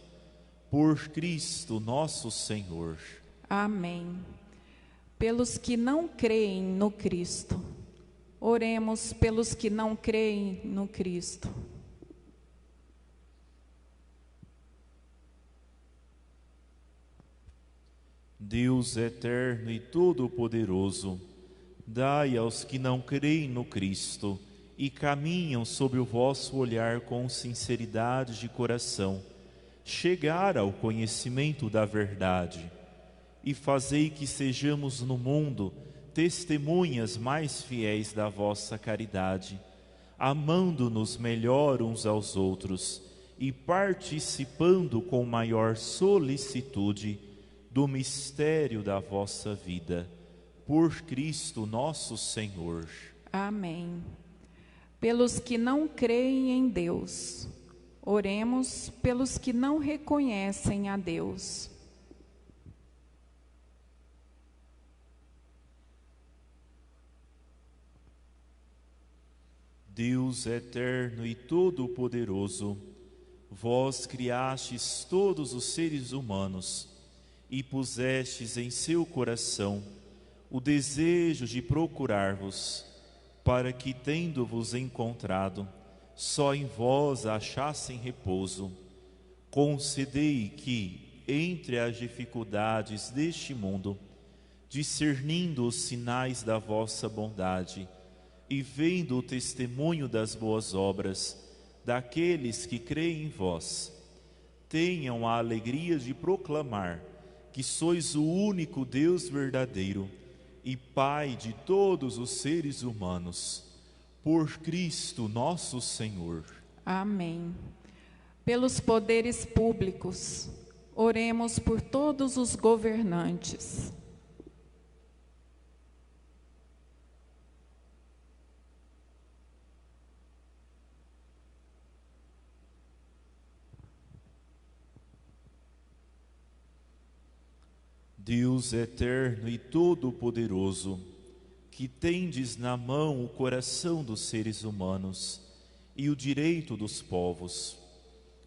Por Cristo nosso Senhor. Amém. Pelos que não creem no Cristo, oremos pelos que não creem no Cristo. Deus eterno e todo-poderoso, dai aos que não creem no Cristo e caminham sob o vosso olhar com sinceridade de coração, chegar ao conhecimento da verdade, e fazei que sejamos no mundo testemunhas mais fiéis da vossa caridade, amando-nos melhor uns aos outros e participando com maior solicitude do mistério da vossa vida. Por Cristo nosso Senhor. Amém. Pelos que não creem em Deus, Oremos pelos que não reconhecem a Deus. Deus eterno e todo-poderoso, vós criastes todos os seres humanos e pusestes em seu coração o desejo de procurar-vos, para que, tendo-vos encontrado, só em vós achassem repouso. Concedei que, entre as dificuldades deste mundo, discernindo os sinais da vossa bondade e vendo o testemunho das boas obras daqueles que creem em vós, tenham a alegria de proclamar que sois o único Deus verdadeiro e Pai de todos os seres humanos, por Cristo nosso Senhor. Amém. Pelos poderes públicos, oremos por todos os governantes. Deus eterno e todo-poderoso, que tendes na mão o coração dos seres humanos e o direito dos povos,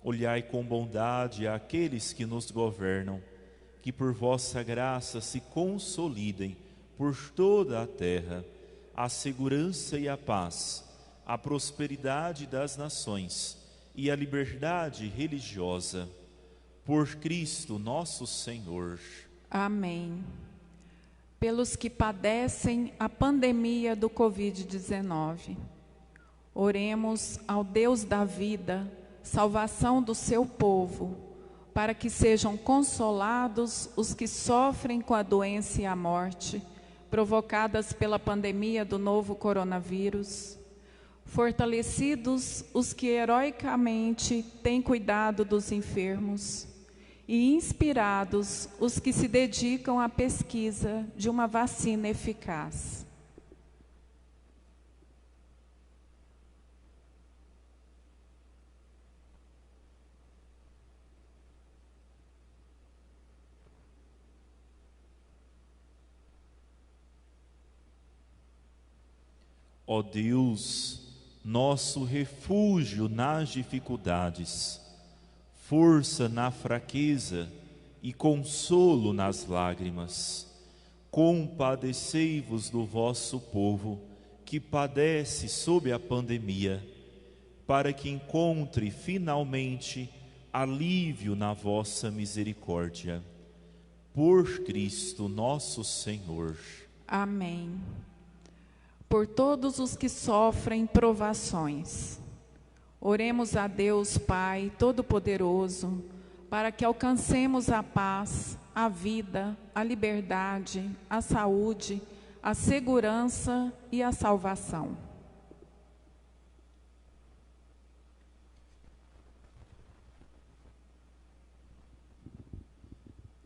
olhai com bondade àqueles que nos governam, que por vossa graça se consolidem por toda a terra a segurança e a paz, a prosperidade das nações e a liberdade religiosa. Por Cristo nosso Senhor. Amém. Pelos que padecem a pandemia do Covid-19, oremos ao Deus da vida, salvação do seu povo, para que sejam consolados os que sofrem com a doença e a morte, provocadas pela pandemia do novo coronavírus, fortalecidos os que heroicamente têm cuidado dos enfermos, e inspirados os que se dedicam à pesquisa de uma vacina eficaz. Ó Deus, nosso refúgio nas dificuldades, força na fraqueza e consolo nas lágrimas, compadecei-vos do vosso povo que padece sob a pandemia, para que encontre finalmente alívio na vossa misericórdia. Por Cristo nosso Senhor. Amém. Por todos os que sofrem provações, oremos a Deus Pai Todo-Poderoso, para que alcancemos a paz, a vida, a liberdade, a saúde, a segurança e a salvação.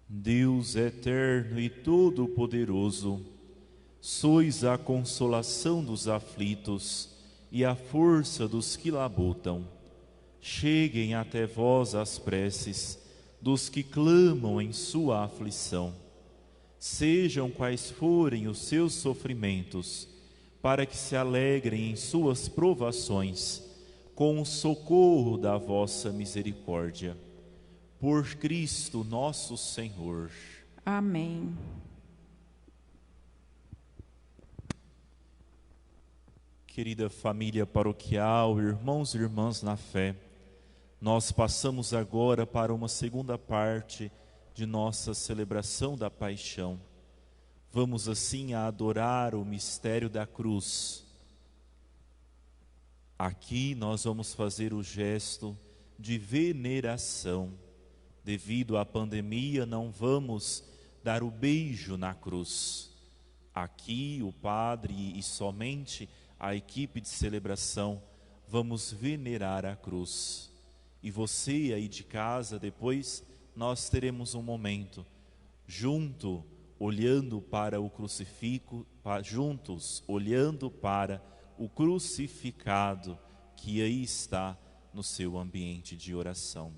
Deus eterno e todo-poderoso, sois a consolação dos aflitos e a força dos que labutam. Cheguem até vós as preces dos que clamam em sua aflição. Sejam quais forem os seus sofrimentos, para que se alegrem em suas provações, com o socorro da vossa misericórdia. Por Cristo nosso Senhor. Amém. Querida família paroquial, irmãos e irmãs na fé, nós passamos agora para uma segunda parte de nossa celebração da paixão. Vamos assim a adorar o mistério da cruz. Aqui nós vamos fazer o gesto de veneração. Devido à pandemia, não vamos dar o beijo na cruz. Aqui o padre e somente a equipe de celebração vamos venerar a cruz. E você aí de casa, depois nós teremos um momento junto, olhando para o crucifixo, juntos olhando para o crucificado que aí está no seu ambiente de oração.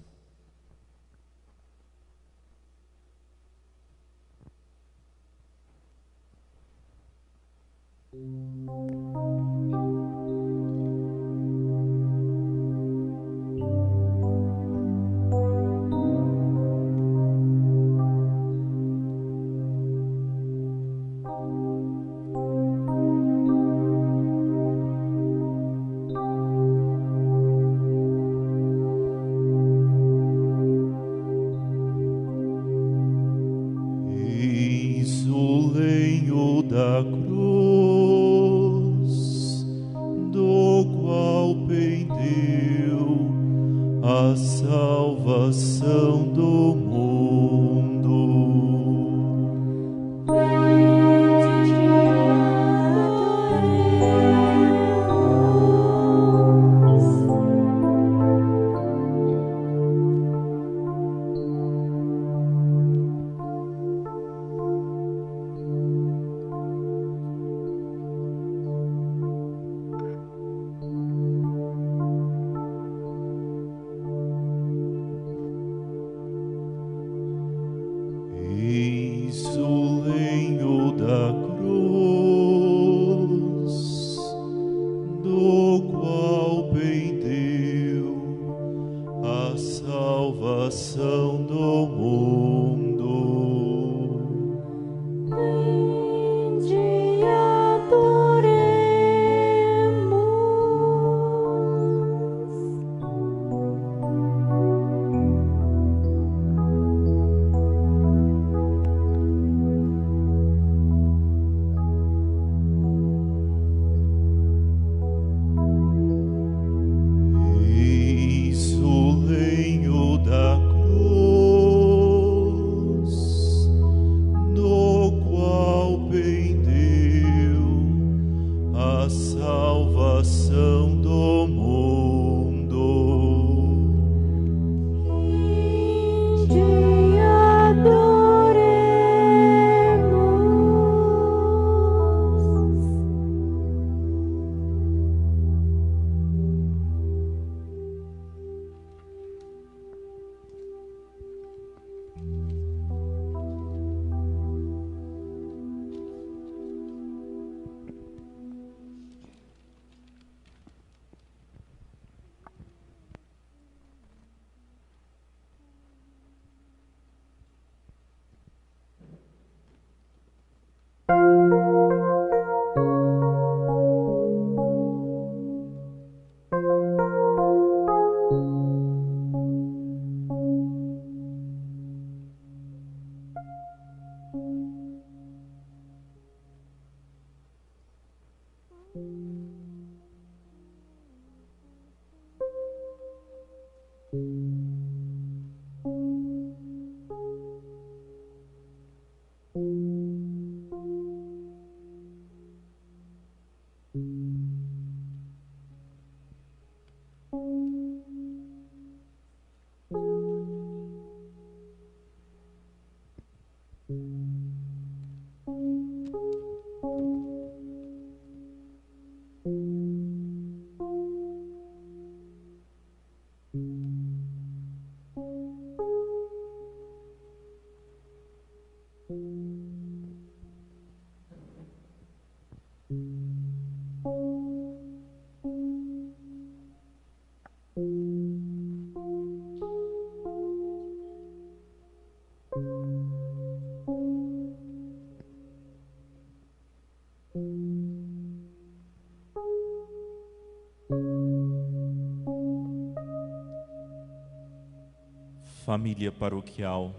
Família paroquial,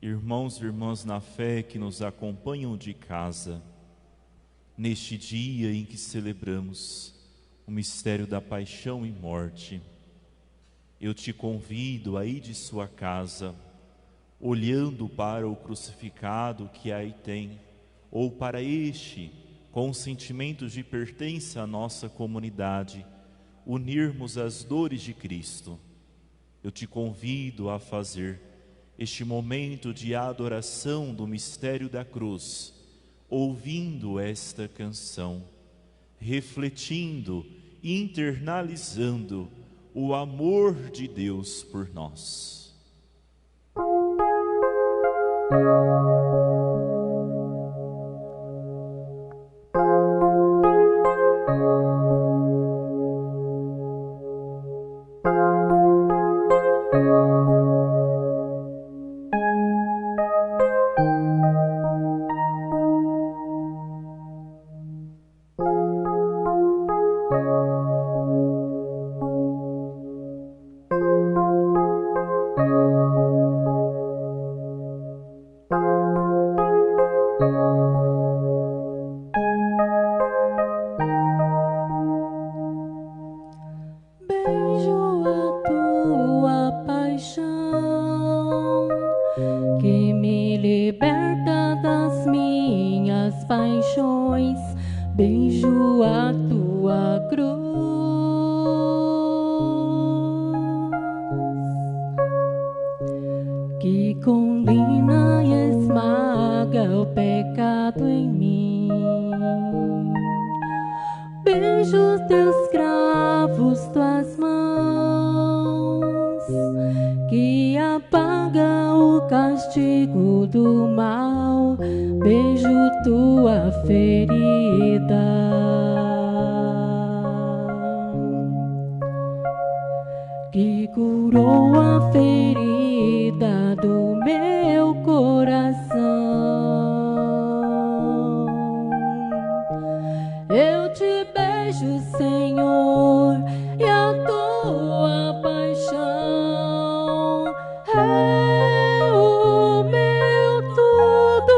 irmãos e irmãs na fé que nos acompanham de casa, neste dia em que celebramos o mistério da paixão e morte, eu te convido a ir de sua casa, olhando para o crucificado que aí tem, ou para este, com sentimentos de pertença à nossa comunidade, unirmos as dores de Cristo. Eu te convido a fazer este momento de adoração do mistério da cruz, ouvindo esta canção, refletindo e internalizando o amor de Deus por nós. Beijo a tua cruz, que condena e esmaga o pecado em mim. Beijo os teus cravos, tuas mãos, que apaga o castigo do mal. Beijo tua ferida, que curou a ferida do meu coração. Eu te beijo, Senhor, e a tua paixão é o meu tudo.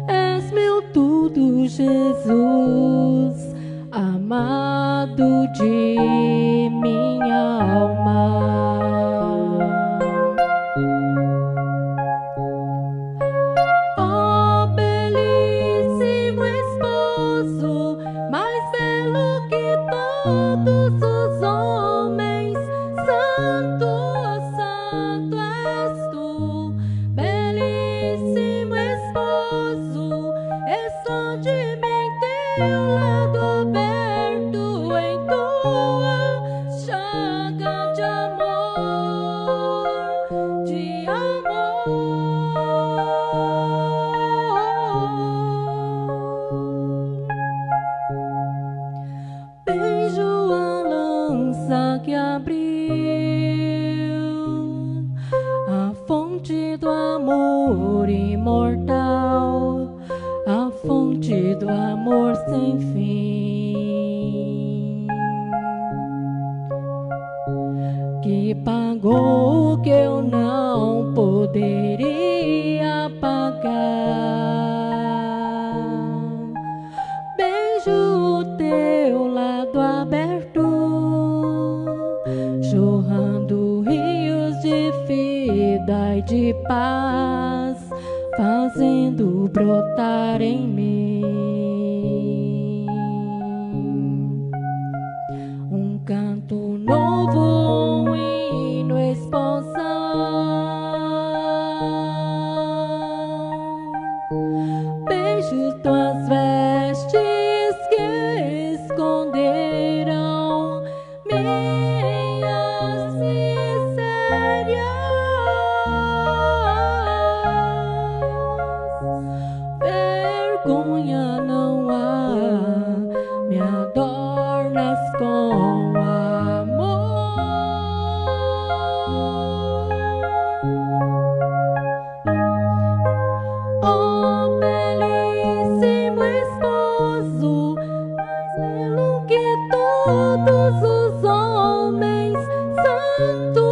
És meu tudo, Jesus, amado de minha alma. Oh, belíssimo esposo, mais belo que todos os homens, santo, santo és tu. Belíssimo esposo, esconde-me em teu lado aberto, em tua chaga de amor, de amor. Beijo a lança que abriu a fonte do amor imortal, a fonte do amor sem fim, que pagou o que eu não poderia pagar. Beijo o teu lado aberto, jorrando rios de vida e de paz, fazendo brotar em mim um canto novo, um hino esponsal. Beijo tuas vestes que esconderam minhas misérias. Vergonha não há, me adornas com amor. Oh, belíssimo esposo, mais belo que todos os homens, santo,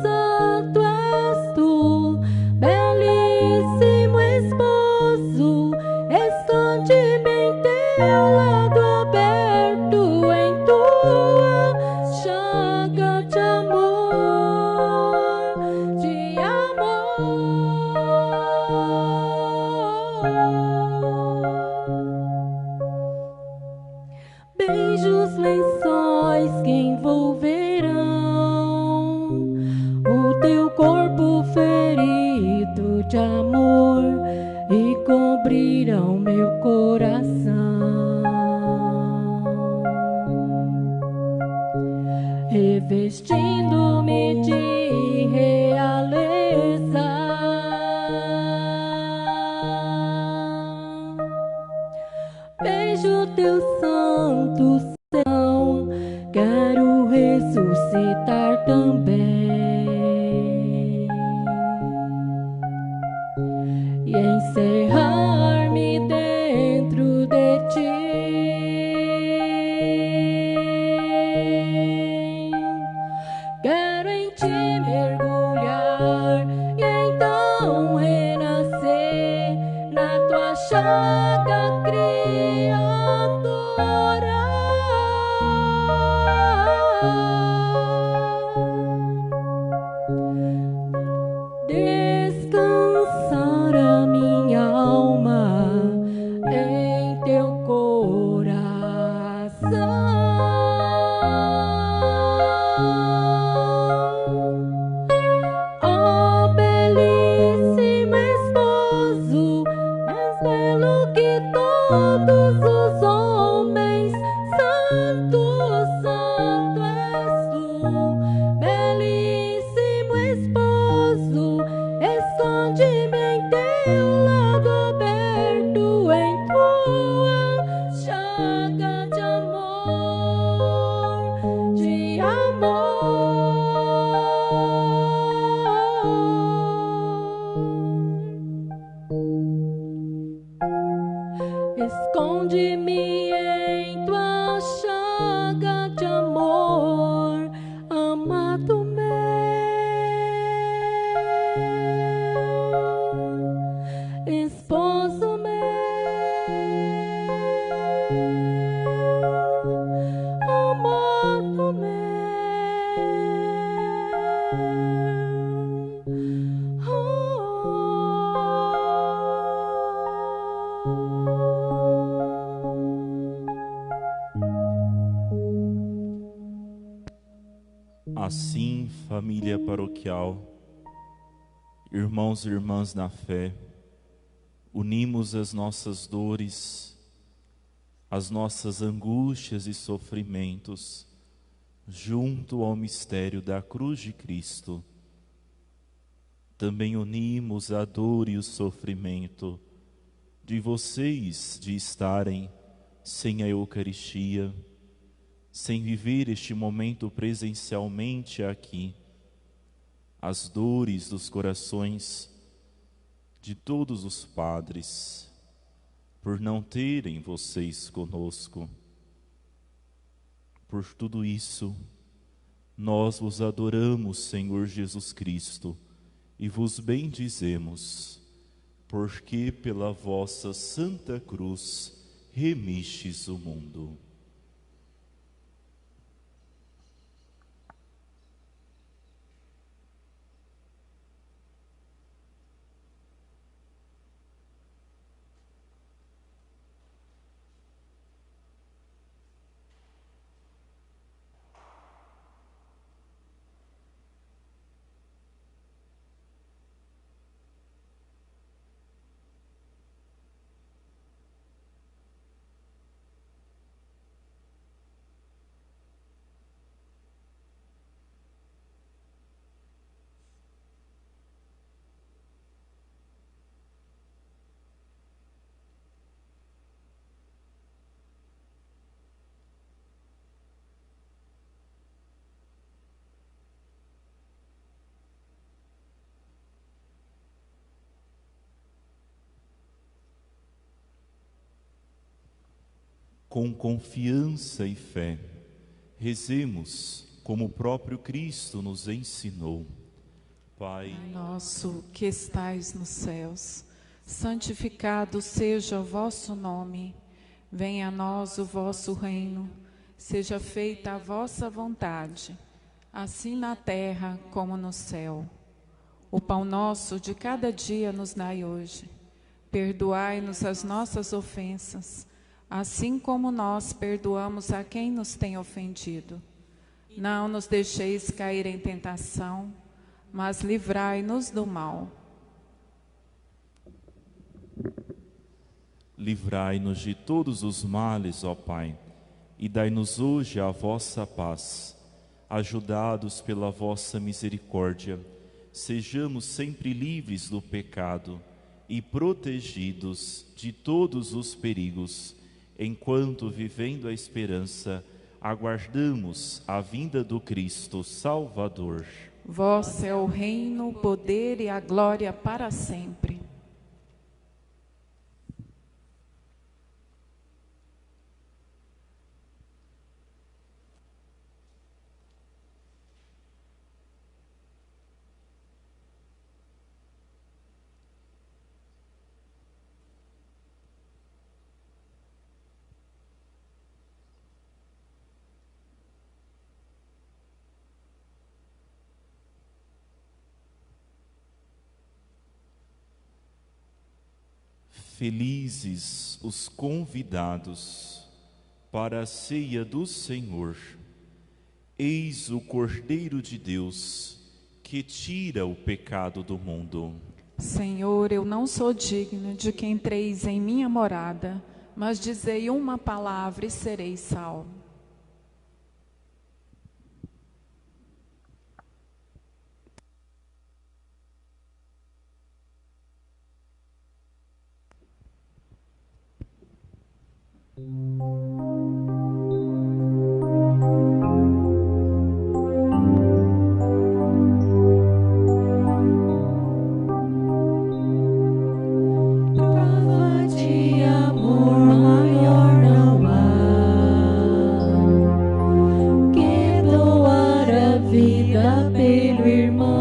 santo és tu. Belíssimo esposo, esconde-me em teu lado aberto, em tua chaga de amor, de amor. Beijo os lençóis que envolverão o teu corpo ferido de amor e cobrirão meu coração. vestindo-me de realeza. Vejo teu santo serão, quero ressuscitar também e encerrar-me dentro de ti. Quero em ti mergulhar e então renascer na tua chaga criadora. Descansar a minha alma em teu coração. Oh, belíssimo esposo, és belo que todos os homens. Santo, santo és tu, belíssimo esposo. Esconde-me em teu lado aberto, em tua chaga de amor, de amor. Esconde-me em tua chaga de amor, amado meu, esposo meu, amado meu. Assim, família paroquial, irmãos e irmãs na fé, unimos as nossas dores, as nossas angústias e sofrimentos junto ao mistério da cruz de Cristo. Também unimos a dor e o sofrimento de vocês de estarem sem a Eucaristia, sem viver este momento presencialmente aqui, as dores dos corações de todos os padres, por não terem vocês conosco. Por tudo isso, nós vos adoramos, Senhor Jesus Cristo, e vos bendizemos, porque pela vossa Santa Cruz remistes o mundo. Com confiança e fé, rezemos como o próprio Cristo nos ensinou. Pai nosso que estais nos céus, santificado seja o vosso nome. Venha a nós o vosso reino. Seja feita a vossa vontade, assim na terra como no céu. O pão nosso de cada dia nos dai hoje. Perdoai-nos as nossas ofensas, assim como nós perdoamos a quem nos tem ofendido. Não nos deixeis cair em tentação, mas livrai-nos do mal. Livrai-nos de todos os males, ó Pai, e dai-nos hoje a vossa paz. ajudados pela vossa misericórdia, sejamos sempre livres do pecado e protegidos de todos os perigos, enquanto, vivendo a esperança, aguardamos a vinda do Cristo Salvador. Vosso é o reino, o poder e a glória para sempre. Felizes os convidados para a ceia do Senhor. Eis o Cordeiro de Deus, que tira o pecado do mundo. Senhor, eu não sou digno de que entreis em minha morada, mas dizei uma palavra e serei salvo. Prova de amor maior não há, que doar a vida pelo irmão.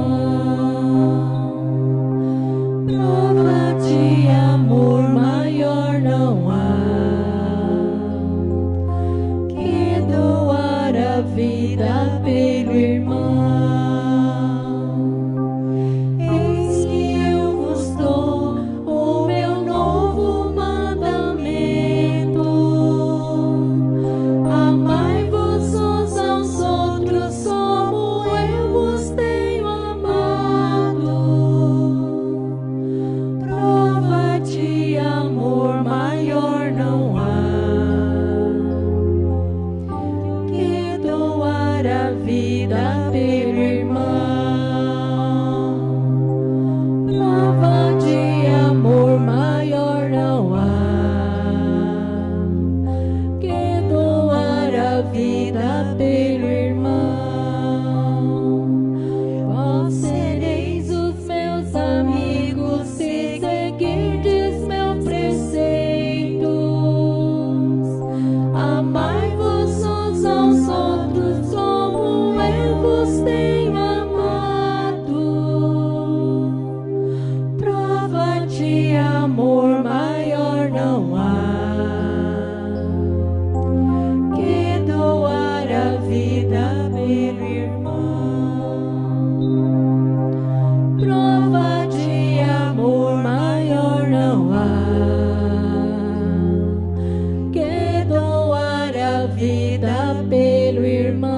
Prova de amor maior não há, que doar a vida pelo irmão. Eis que eu vos dou o meu novo mandamento: amai-vos uns aos outros como eu vos tenho amado. Prova de amor maior não há, que doar a vida pelo irmão. Prova de amor maior não há, que doar a vida pelo irmão. Vós sereis os meus amigos se seguirdes meus preceitos. Amai-vos uns aos outros como eu vos tenho amado. Prova de amor maior não há, que doar a vida pelo irmão. Prova de amor maior não há, que doar a vida pelo irmão.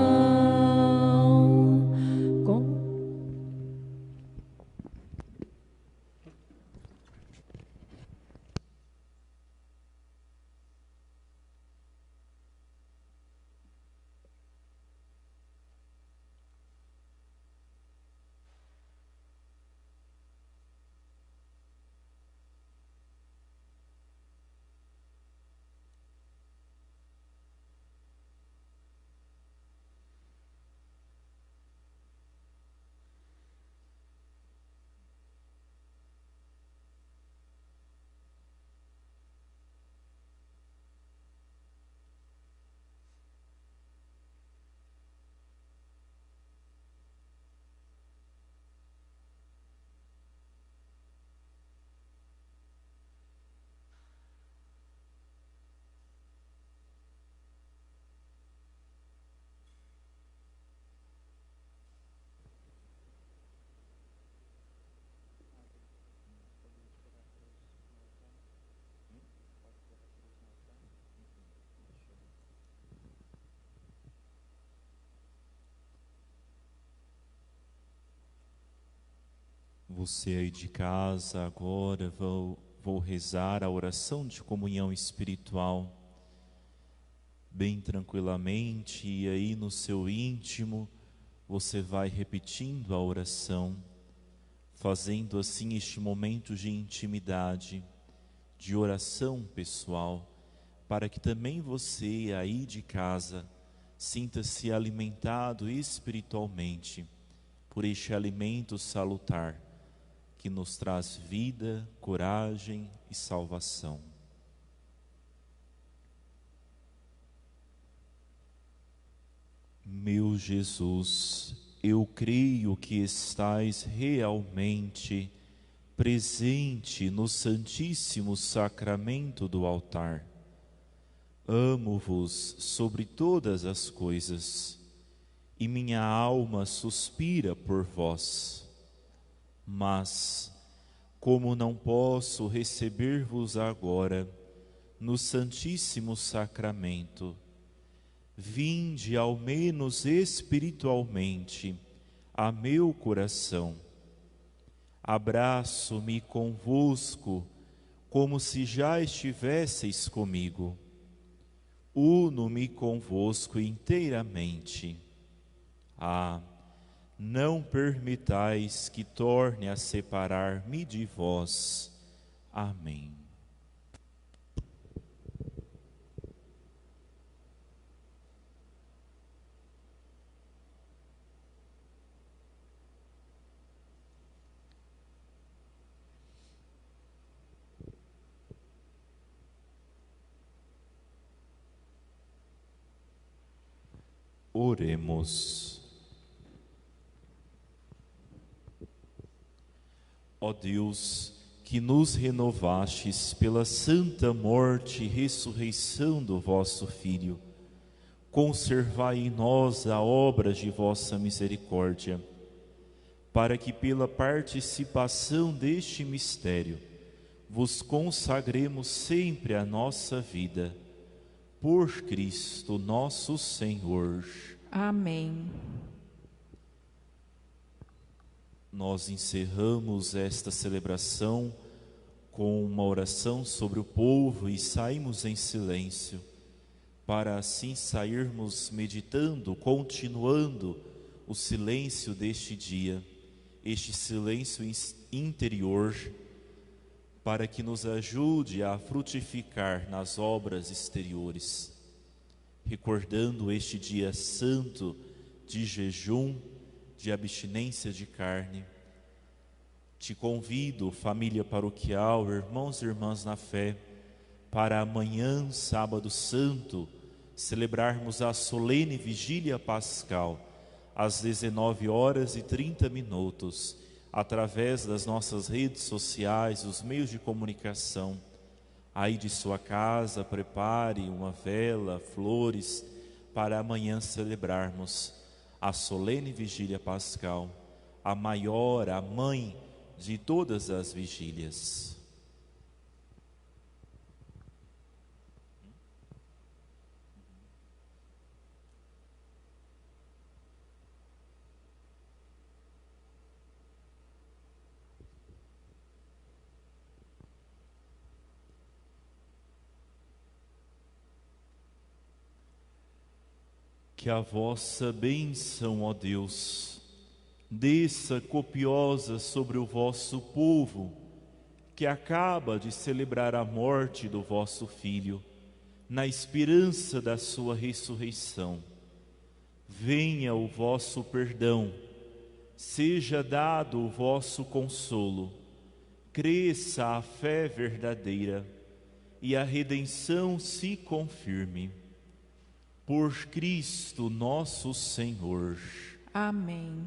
Você aí de casa, agora vou rezar a oração de comunhão espiritual, bem tranquilamente, e aí no seu íntimo, Você vai repetindo a oração, fazendo assim este momento de intimidade, de oração pessoal, para que também você aí de casa sinta-se alimentado espiritualmente por este alimento salutar que nos traz vida, coragem e salvação. Meu Jesus, eu creio que estais realmente presente no Santíssimo Sacramento do altar. Amo-vos sobre todas as coisas, e minha alma suspira por vós. Mas, como não posso receber-vos agora no Santíssimo Sacramento, vinde ao menos espiritualmente a meu coração. Abraço-me convosco como se já estivesseis comigo. Uno-me convosco inteiramente. Ah, não permitais que torne a separar-me de vós. Amém. Oremos. Ó Deus, que nos renovastes pela santa morte e ressurreição do vosso Filho, conservai em nós a obra de vossa misericórdia, para que pela participação deste mistério vos consagremos sempre a nossa vida. Por Cristo nosso Senhor. Amém. Nós encerramos esta celebração com uma oração sobre o povo e saímos em silêncio, para assim sairmos meditando, continuando o silêncio deste dia, este silêncio interior, para que nos ajude a frutificar nas obras exteriores. Recordando este dia santo de jejum, de abstinência de carne, te convido, família paroquial, irmãos e irmãs na fé, para amanhã, sábado santo, celebrarmos a solene vigília pascal, às 19h30, através das nossas redes sociais, os meios de comunicação. Aí de sua casa, prepare uma vela, flores, para amanhã celebrarmos a solene vigília pascal, a maior, a mãe de todas as vigílias. Que a vossa bênção, ó Deus, desça copiosa sobre o vosso povo, que acaba de celebrar a morte do vosso Filho, na esperança da sua ressurreição. Venha o vosso perdão, seja dado o vosso consolo, cresça a fé verdadeira e a redenção se confirme. Por Cristo nosso Senhor. Amém.